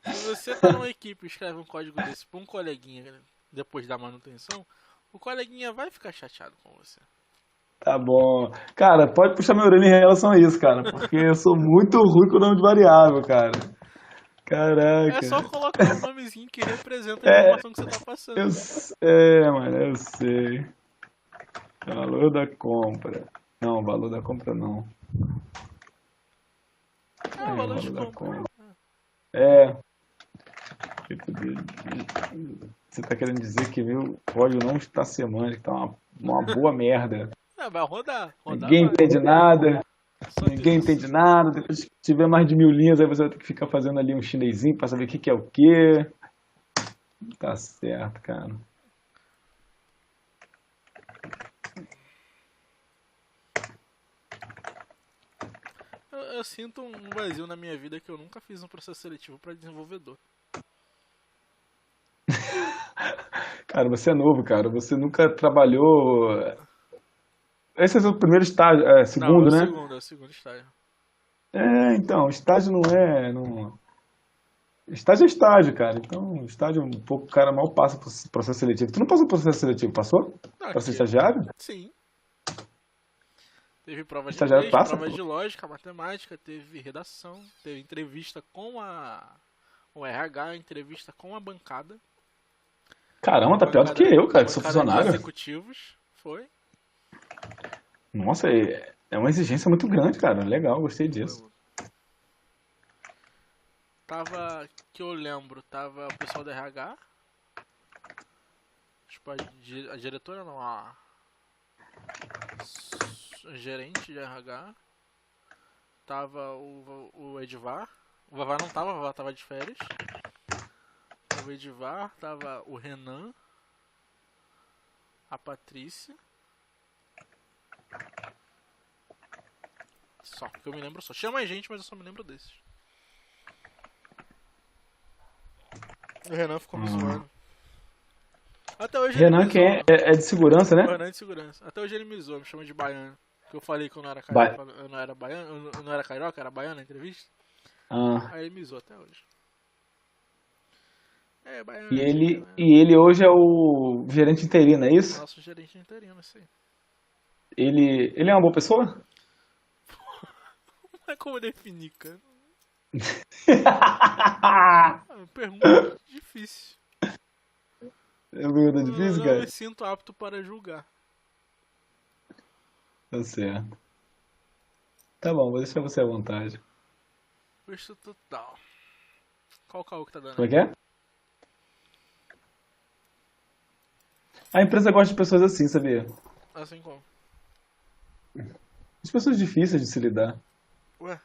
Se você tá numa equipe e escreve um código desse pra um coleguinha depois da manutenção, o coleguinha vai ficar chateado com você. Tá bom. Cara, pode puxar minha orelha em relação a isso, cara. Porque eu sou muito ruim com o nome de variável, cara. É só Caraca. colocar o nomezinho que representa a É, informação que você tá passando. mano, eu sei. Valor da compra. Não, valor da compra não. É o valor de Valor da compra. compra. É. Você tá querendo dizer que meu código não está semântico, tá uma boa merda. Vai rodar. Rodar Ninguém vai. entende nada. Só Ninguém Deus. entende nada. Depois que tiver mais de 1000 linhas, aí você vai ter que ficar fazendo ali um chinesinho pra saber o que que é o quê. Tá certo, cara. Eu sinto um vazio na minha vida que eu nunca fiz um processo seletivo para desenvolvedor. Cara, você é novo, cara. Você nunca trabalhou. Esse é o seu primeiro estágio, Não, segundo, né? é o segundo estágio. Então, estágio não é. Não... Estágio é estágio, cara. Então, estágio um pouco, o cara mal passa por processo seletivo. Tu não passou por processo seletivo, passou? Não, Pra ser aqui, estagiário? sim. Teve prova de Estagiário inglês, passa, prova pô. de lógica, matemática, teve redação, teve entrevista com o RH, entrevista com a bancada. Caramba, tá pior do que eu, cara, que sou Bancada de funcionário. executivos. Foi. Nossa, é uma exigência muito grande, cara. Legal, gostei disso. Tava, que eu lembro, tava o pessoal do RH. Tipo, a diretora não, a gerente de RH. Tava o Edvar. O Vavar não tava, o Vavar tava de férias. Tava o Edvar, tava o Renan. A Patrícia. Só, que eu me lembro só. Tinha mais gente, mas eu só me lembro desses. O Renan ficou me zoando. Até hoje Renan, ele me quem zoa. é de segurança, né? O Renan é de segurança. Até hoje ele me zoa, me chama de baiano. Que eu falei que eu não era Ba- carioca, eu não era baiano, eu não era carioca, era baiano na entrevista. Ah, Aí ele me zoa até hoje. É, E baiano, ele, né? e ele hoje é o gerente interino, é isso? Nosso gerente interino, isso aí. Ele é uma boa pessoa? Não é como definir, cara. É uma pergunta difícil. É uma pergunta Eu difícil, não me cara? sinto apto para julgar. Tá certo. Tá bom, vou deixar você à vontade. Custo total. Qual caô que tá dando Como é aí? que é? A empresa gosta de pessoas assim, sabia? Assim como? De pessoas difíceis de se lidar. Ué,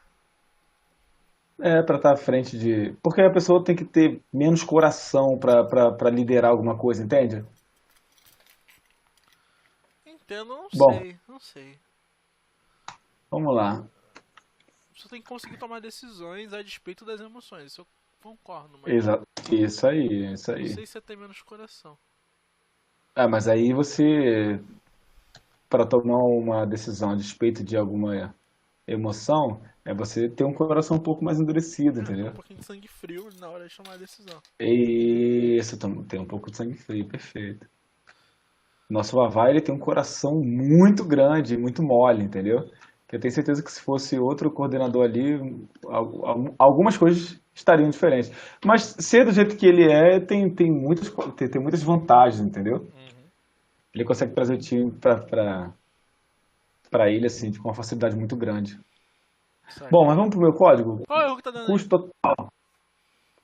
É, pra estar à frente de. Porque a pessoa tem que ter menos coração pra liderar alguma coisa, entende? entendo, não Bom, sei, não sei. vamos lá. Você tem que conseguir tomar decisões a despeito das emoções. Isso eu concordo, mas Isso aí, isso não aí. sei se você tem menos coração. Ah, mas aí você, para tomar uma decisão a despeito de alguma emoção, é você ter um coração um pouco mais endurecido, É, tem um entendeu? pouquinho de sangue frio na hora de tomar a decisão. Isso, tem um pouco de sangue frio, perfeito. Nosso Vavá, ele tem um coração muito grande, muito mole, entendeu? Que eu tenho certeza que se fosse outro coordenador ali, algumas coisas estariam diferentes. Mas ser do jeito que ele é, tem muitas vantagens, entendeu? Uhum. Ele consegue trazer o time para ele, assim, com uma facilidade muito grande. Bom, mas Saquei. vamos pro meu código? Qual é o que tá dando aí? Custo total.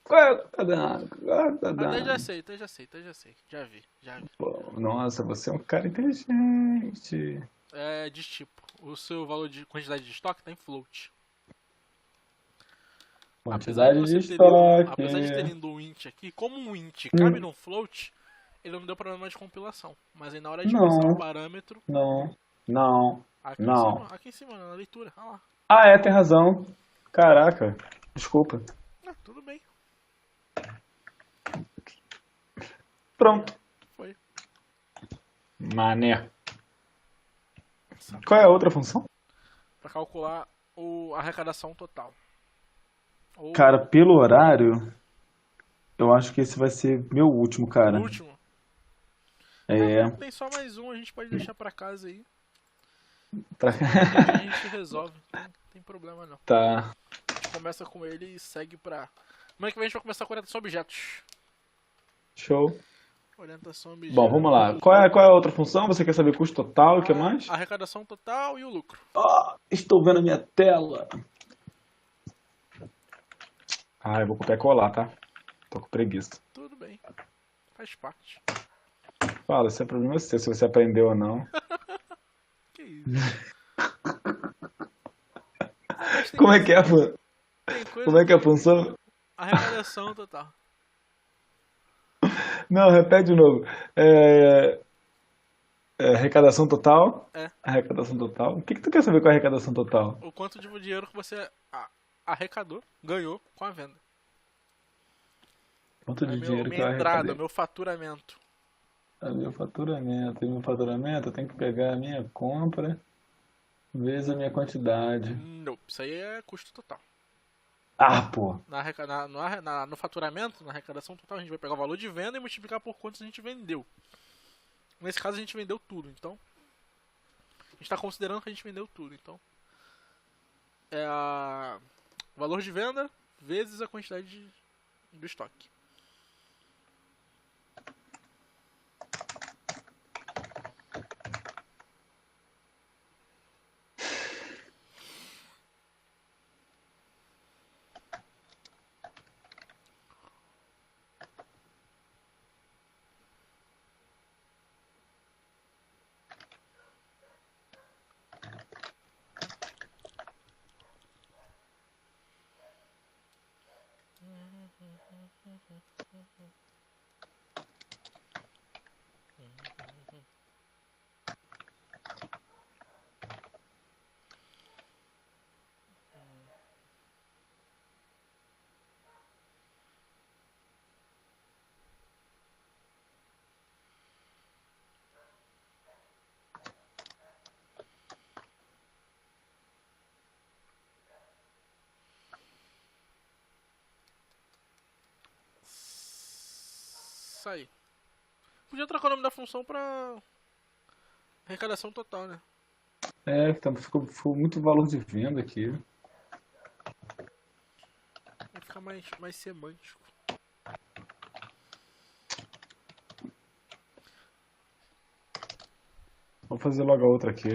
Qual é? Tá dando? Qual é que tá Ah, já dando? sei, já sei, já sei. Já vi, já vi. Pô, nossa, você é um cara inteligente. É de tipo, o seu valor de quantidade de estoque tá em float. Apesar de Quantidade de você ter lido, estoque. apesar de ter lido um int aqui, como um int cabe no float, ele não deu problema de compilação. Mas aí na hora de passar o Não, parâmetro, não, não, não. aqui em cima, na leitura, olha lá. Ah, é, tem razão. Caraca, desculpa. Ah, tudo bem, Pronto. foi. Mané. Qual é a Sacou? outra função? Pra calcular a arrecadação total. Ou Cara, pelo horário, eu acho que esse vai ser meu último, o cara. último. É, É, tem só mais um, a gente pode deixar pra casa aí. pra... Semana que vem a gente resolve, tem problema não. Tá, A gente começa com ele e segue pra. Semana que vem a gente vai começar com orientação a objetos. show. Orientação a Bom, objetos. vamos lá. Qual é a outra função? Você quer saber custo total e o que A mais? arrecadação total e o lucro. Ah, estou vendo a minha tela. Ah, eu vou copiar e colar, tá? Tô com preguiça. Tudo bem, faz parte. Fala, esse é problema seu, se você aprendeu ou não. Que isso? Ah, mas tem Como é coisa, que é, tem como coisa é que é a que. função? Arrecadação total. Não, repete de novo. É, arrecadação total? É, Arrecadação total? O que que tu quer saber com a arrecadação total? o quanto de dinheiro que você arrecadou, ganhou com a venda. Quanto É de dinheiro que minha eu entrada, arrecadei? meu faturamento. Meu faturamento. E meu faturamento, eu tenho que pegar a minha compra vezes a minha quantidade. Não, isso aí é custo total. Ah, pô. No faturamento, na arrecadação total, a gente vai pegar o valor de venda e multiplicar por quantos a gente vendeu. Nesse caso, a gente vendeu tudo, então. A gente está considerando que a gente vendeu tudo, então. É o valor de venda vezes a quantidade do estoque. sair. Podia trocar o nome da função pra arrecadação total, né? Então ficou muito valor de venda aqui. Vai ficar mais semântico. Vou fazer logo a outra aqui.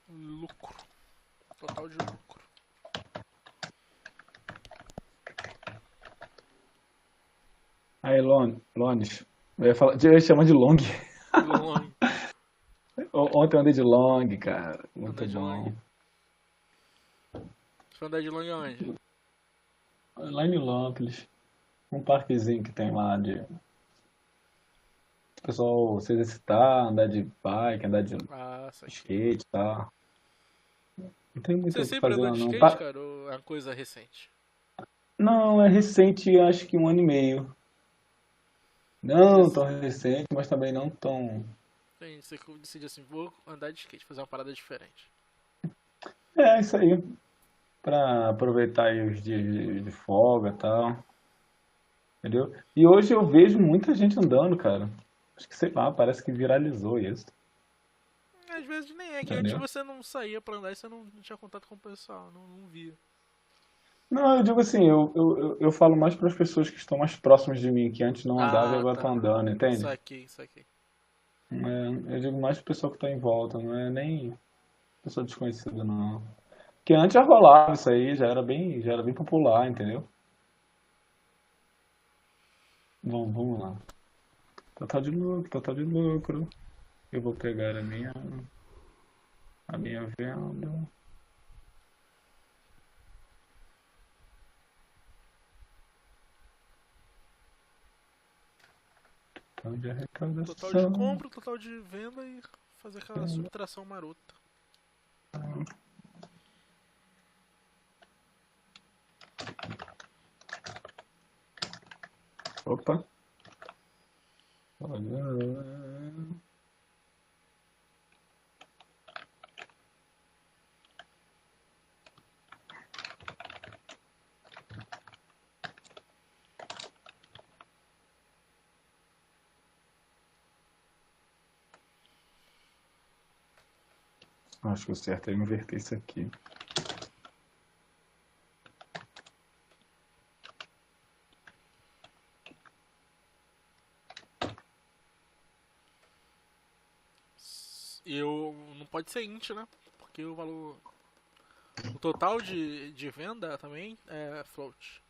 Lucro. Total de lucro. Aí, Lones. Eu ia chamar de long. Long. Ontem eu andei de long, cara. Muito Andar de bom. long. Você vai andar de long aonde? Lá em Nilópolis. Um parquezinho que tem lá de... O pessoal se exercitar, andar de bike, andar de Ah, saquei. skate e tal. Não tem muito Você o que sempre fazer andou lá, de não. skate, cara? Ou é uma coisa recente? Não, é recente, acho que 1 ano e meio. Não tão recente, mas também não tão... Você decide assim, vou andar de skate, fazer uma parada diferente. É, isso aí. Pra aproveitar aí os dias de folga e tal. Entendeu? E hoje eu vejo muita gente andando, cara. Acho que, sei lá, parece que viralizou isso. Às vezes nem é, que antes Entendeu? você não saía pra andar e você não tinha contato com o pessoal, não via. Não, eu digo assim, eu falo mais para as pessoas que estão mais próximas de mim, que antes não andava e Ah, agora estão tá. andando, entende? Saquei. Eu digo mais pro pessoal que tá em volta, não é nem pessoa desconhecida, não. Porque antes já rolava isso aí, já era bem popular, entendeu? Bom, vamos lá. Total de lucro, total de lucro. Eu vou pegar a minha venda. Total de Total de arrecadação. compra, total de venda e fazer aquela subtração marota. Opa. Olha. Acho que o certo é inverter isso aqui. Não pode ser int, né? Porque o valor. O total de venda também é float.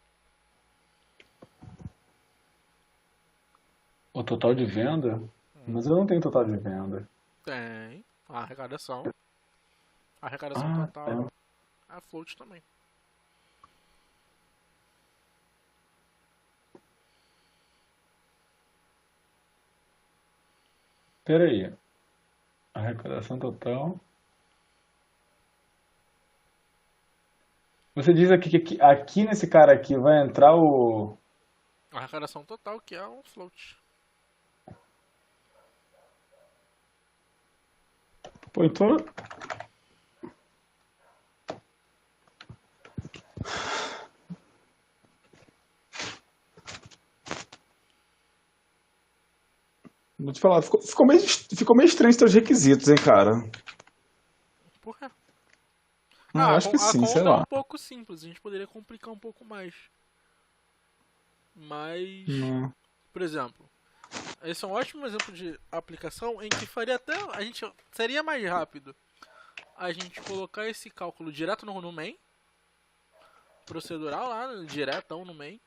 O total de venda? Mas eu não tenho total de venda. Tem. A arrecadação. A arrecadação Ah, total é float também. pera aí. Arrecadação total. Você diz aqui que aqui nesse cara aqui vai entrar o... A arrecadação total que é um float. Pô, então... Vou te falar, ficou meio estranho os teus requisitos, hein, cara? Por quê? Eu acho que A sim, sei conta é lá. um pouco simples, a gente poderia complicar um pouco mais. Mas, Não. por exemplo, esse é um ótimo exemplo de aplicação em que faria até. Seria mais rápido a gente colocar esse cálculo direto no main, procedural lá, diretão no main.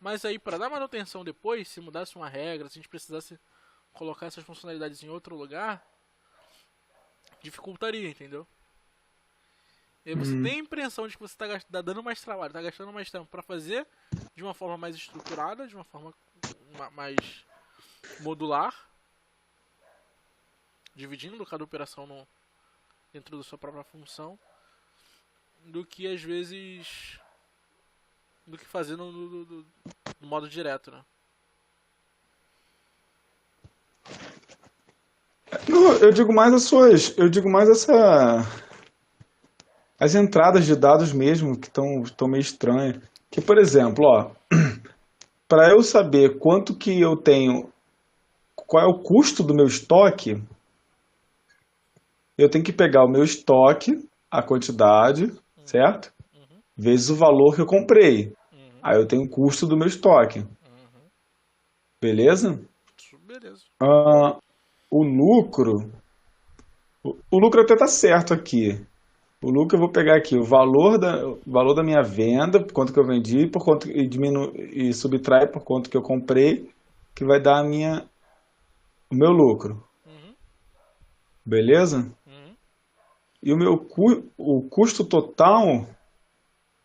Mas aí, para dar manutenção depois, se mudasse uma regra, se a gente precisasse colocar essas funcionalidades em outro lugar, dificultaria, entendeu? E aí você tem a impressão de que você tá dando mais trabalho, tá gastando mais tempo para fazer de uma forma mais estruturada, de uma forma mais modular, dividindo cada operação dentro da sua própria função, do que às vezes do que fazer no modo direto, né? Não, eu digo mais as entradas de dados mesmo, que estão meio estranhas. que, por exemplo, ó, para eu saber quanto que eu tenho, qual é o custo do meu estoque, eu tenho que pegar o meu estoque, a quantidade, Uhum, certo? uhum, Vezes o valor que eu comprei. uhum, Aí eu tenho o custo do meu estoque, uhum. beleza? Beleza. Ah, o lucro, o lucro até tá certo aqui. O lucro eu vou pegar aqui o valor da minha venda, por quanto que eu vendi, por quanto e subtrai por quanto que eu comprei, que vai dar o meu lucro, Uhum, beleza? uhum. E o custo total,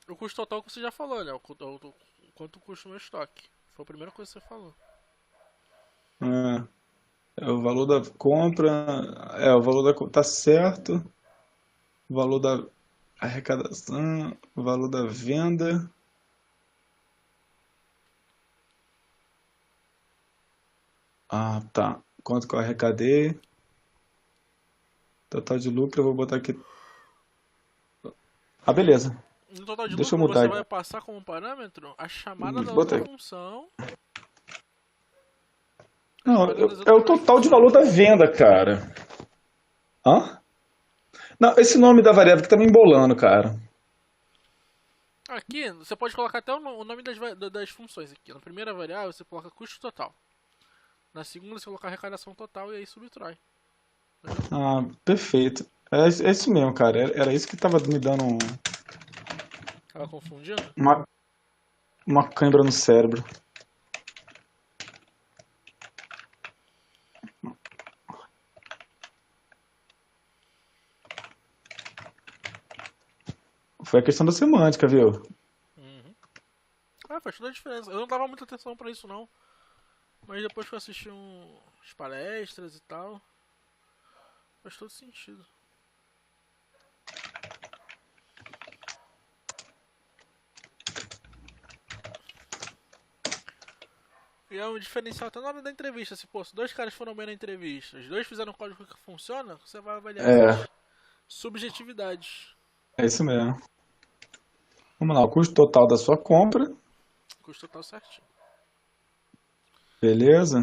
O custo total que você já falou, né? Quanto custa o meu estoque. Foi a primeira coisa que você falou. é, é o valor da compra, o valor tá certo, o valor da arrecadação, o valor da venda. Ah, tá. Quanto que eu arrecadei? Total de lucro, eu vou botar aqui. Ah, beleza. No total de Deixa eu lucro, mudar você aqui. vai passar como parâmetro a chamada da outra Botei. função. A Não, chamada das é o outras duas total de funções. valor da venda, cara. Hã? Não, esse nome da variável que tá me embolando, cara. Aqui, você pode colocar até o nome das funções aqui. Na primeira variável, você coloca custo total. Na segunda, você coloca arrecadação total e aí subtrai. Entendeu? Ah, perfeito. É isso mesmo, cara. Era isso que tava me dando Tava confundindo? uma, uma cãibra no cérebro. Foi a questão da semântica, viu? Uhum. Faz toda a diferença. Eu não dava muita atenção pra isso, não. Mas depois que eu assisti uns palestras e tal, faz todo sentido. E é um diferencial até na hora da entrevista. Se dois caras foram bem na entrevista, os dois fizeram um código que funciona, você vai avaliar É, essas subjetividades. é isso mesmo. Vamos lá, o custo total da sua compra, Custo total certinho. beleza?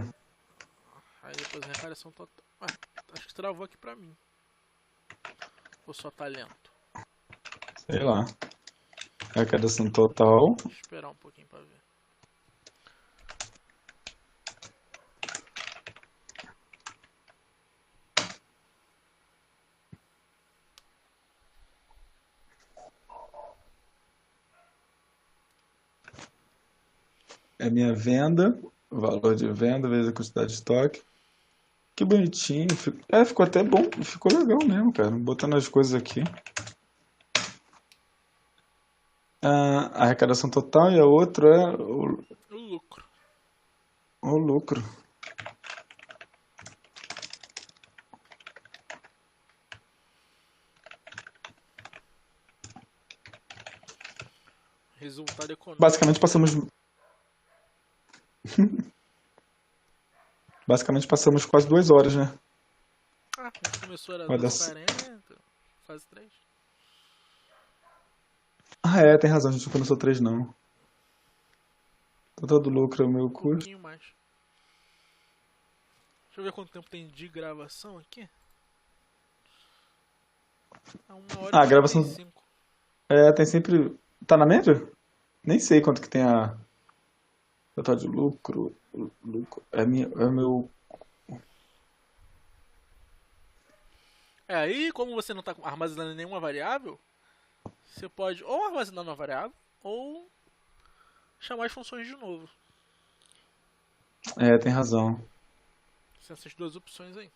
Aí depois a arrecadação total. Ah, acho que travou aqui pra mim. Ou só tá lento? Sei lá. Arrecadação total. Deixa eu esperar um pouquinho pra ver. É minha venda, o valor de venda vezes a quantidade de estoque. Que bonitinho. Ficou até bom. Ficou legal mesmo, cara. Botando as coisas aqui. A arrecadação total e a outra é O lucro. o lucro. Resultado econômico. Basicamente passamos, basicamente passamos quase 2 horas, né? Ah, a gente começou era Vai dar... 12h40, quase 3. Ah, é, tem razão, a gente não começou 3 não. Total do lucro é o meu Um custo. pouquinho mais. Deixa eu ver quanto tempo tem de gravação aqui. Ah, 1 hora e Ah, a quarenta e gravação cinco. tem sempre. Tá na média? Nem sei quanto que tem a total de lucro. Lucro. É o meu. Aí, como você não está armazenando nenhuma variável, você pode ou armazenar uma variável ou chamar as funções de novo. É, tem razão. São essas duas opções aí.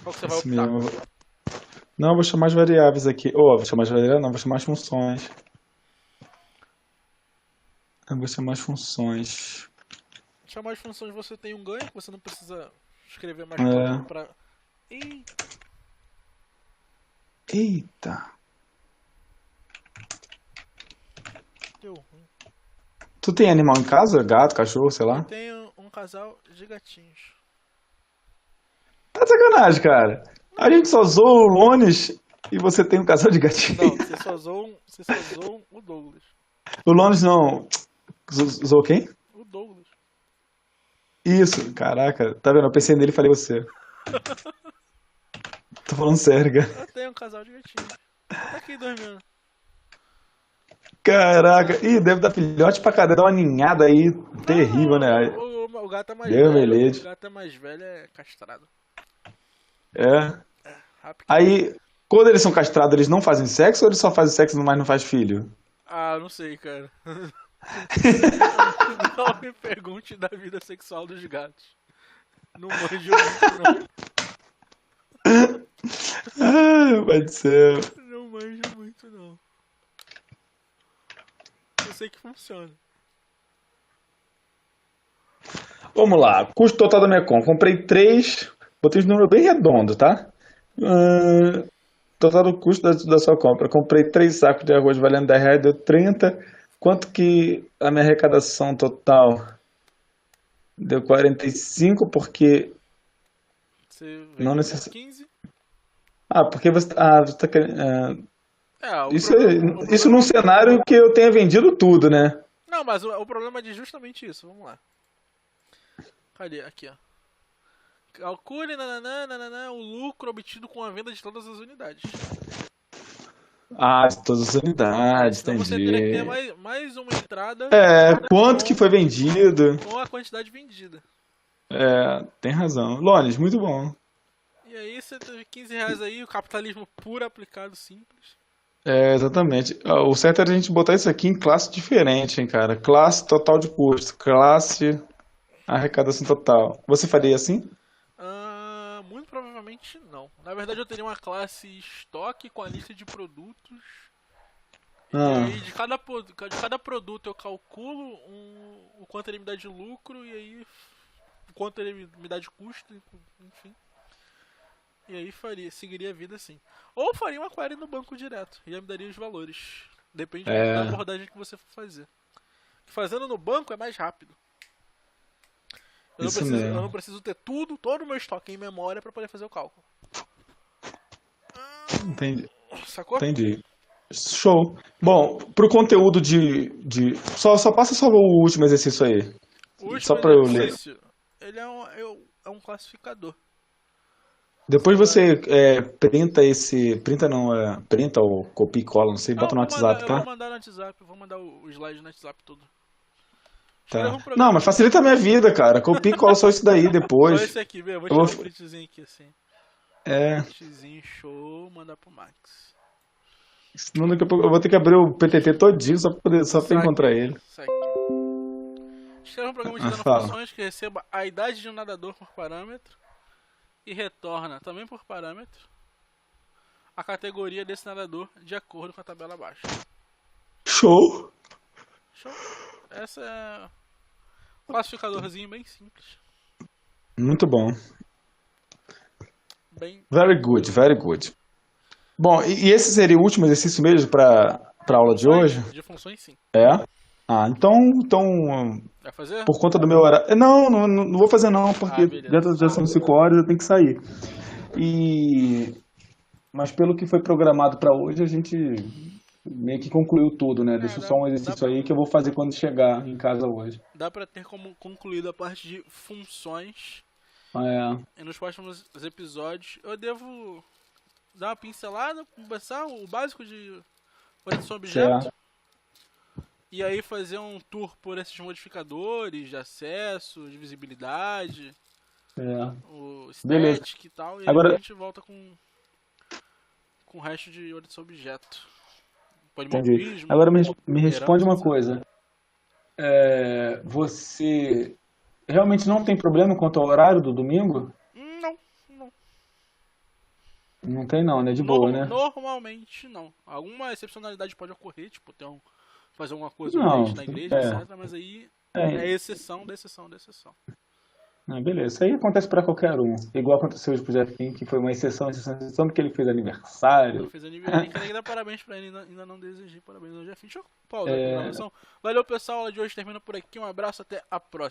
Qual que você vai Isso optar? mesmo. Não, eu vou chamar as variáveis aqui. Ou, vou chamar as variáveis, não, vou chamar as funções. Eu vou chamar as funções. Chamar as funções você tem um ganho, que você não precisa escrever mais É. código para. Ih, Eita. deu ruim. Tu tem animal em casa? Gato, cachorro, sei Eu lá? tenho um casal de gatinhos. Tá de sacanagem, cara. A gente só zoa o Lones e você tem um casal de gatinho. Não, você só zoam o Douglas. O Lones não. Usou quem? O Douglas. Isso, caraca. Tá vendo? Eu pensei nele e falei você. Tô falando sério, cara. Eu tenho um casal de gatinhos. Tá aqui dormindo. Caraca. Ih, deve dar filhote pra cada. Dá uma ninhada aí terrível, né? O gato é mais Deus me velho. O livre. gato é mais velho, é castrado. É. Rápido. Aí, quando eles são castrados, eles não fazem sexo ou eles só fazem sexo, mas não faz filho? Ah, não sei, cara. Não me pergunte da vida sexual dos gatos. Não manjo muito, Ah, pode ser. não. Não manjo muito, não. Eu sei que funciona. Vamos lá. Custo total da minha compra. Comprei três. Botei um número bem redondo, tá? Total do custo da sua compra. Comprei três sacos de arroz valendo R$10, deu 30. Quanto que a minha arrecadação total? Deu 45, porque Você não vendeu por necess... 15? Ah, porque você tá querendo. O Isso, problema, o isso num problema... cenário que eu tenha vendido tudo, né? Não, mas o problema é de justamente isso. Vamos lá. Cadê? Aqui, ó. Calcule nananã, o lucro obtido com a venda de todas as unidades. Ah, de todas as unidades, Senão você teria que ter entendi. mais uma entrada Quanto que foi vendido? com a quantidade vendida. Tem razão. Lones, muito bom. E aí você teve R$ 15 aí, o capitalismo puro aplicado simples. Exatamente. O certo era a gente botar isso aqui em classe diferente, hein, cara. Classe total de custo, classe arrecadação total. Você faria assim? Muito provavelmente não. Na verdade eu teria uma classe estoque com a lista de produtos. E Ah, aí de cada produto eu calculo o quanto ele me dá de lucro e aí o quanto ele me dá de custo, enfim. E aí seguiria a vida assim. Ou faria uma query no banco direto e aí me daria os valores. Depende muito da é, abordagem que você for fazer. Fazendo no banco é mais rápido. isso Eu não mesmo. preciso ter todo o meu estoque em memória para poder fazer o cálculo. Entendi. Sacou? Entendi. Show. Bom, pro conteúdo Só passa só o último exercício aí. O Só último pra eu ler. exercício, ele é um classificador. Você Depois vai. você printa esse. Printa não, printa ou copia e cola, não sei, Não, bota no WhatsApp, eu vou tá? mandar no WhatsApp, eu vou mandar o slide no WhatsApp tudo. Escreva Tá. um Não, programa mas de. facilita a minha vida, cara. Copia e cola só isso daí Só depois. esse aqui, velho. Eu vou Eu vou. tirar um printzinho aqui assim. É. Printzinho show, mandar pro Max. Senão daqui a pouco eu vou ter que abrir o PTT todinho só pra encontrar Saque, ele. saque. Escreva um programa te Ah, dando fala. funções que receba a idade de um nadador por parâmetro e retorna também por parâmetro a categoria desse nadador de acordo com a tabela abaixo. Show! Show? Essa é um classificadorzinho bem simples. Muito bom. Bem. Very good, very good. Bom, e esse seria o último exercício mesmo para aula de hoje? De funções sim. É? Ah, então, Vai fazer? por conta do meu horário. Não vou fazer não, porque Beleza. já são 5 horas, eu tenho que sair. Mas pelo que foi programado para hoje, a gente meio que concluiu tudo, né? Deixa só um exercício aí que eu vou fazer quando chegar em casa hoje. Dá pra ter como concluído a parte de funções. É, E nos próximos episódios eu devo dar uma pincelada, começar o básico de orientação a objeto. certo. E aí fazer um tour por esses modificadores de acesso, de visibilidade, É. o Beleza. static e tal. E aí Agora, a gente volta com o resto de orientação a objeto. entendi. Polimorfismo, Agora me responde herança, uma etc. coisa. Você realmente não tem problema quanto ao horário do domingo? Não, não. Não tem não, né? De boa, né? Normalmente não. Alguma excepcionalidade pode ocorrer, tipo, fazer alguma coisa Não, urgente na igreja, etc. Mas aí é é, exceção da exceção da exceção. beleza. Isso aí acontece pra qualquer um. Igual aconteceu hoje pro Jefinho, que foi uma exceção, porque ele fez Ele aniversário. fez aniversário, queria dar parabéns pra ele, ainda não desejei parabéns ao Jefinho. Deixa eu pausar aqui a gravação. Valeu pessoal, a aula de hoje termina por aqui. Um abraço, até a próxima.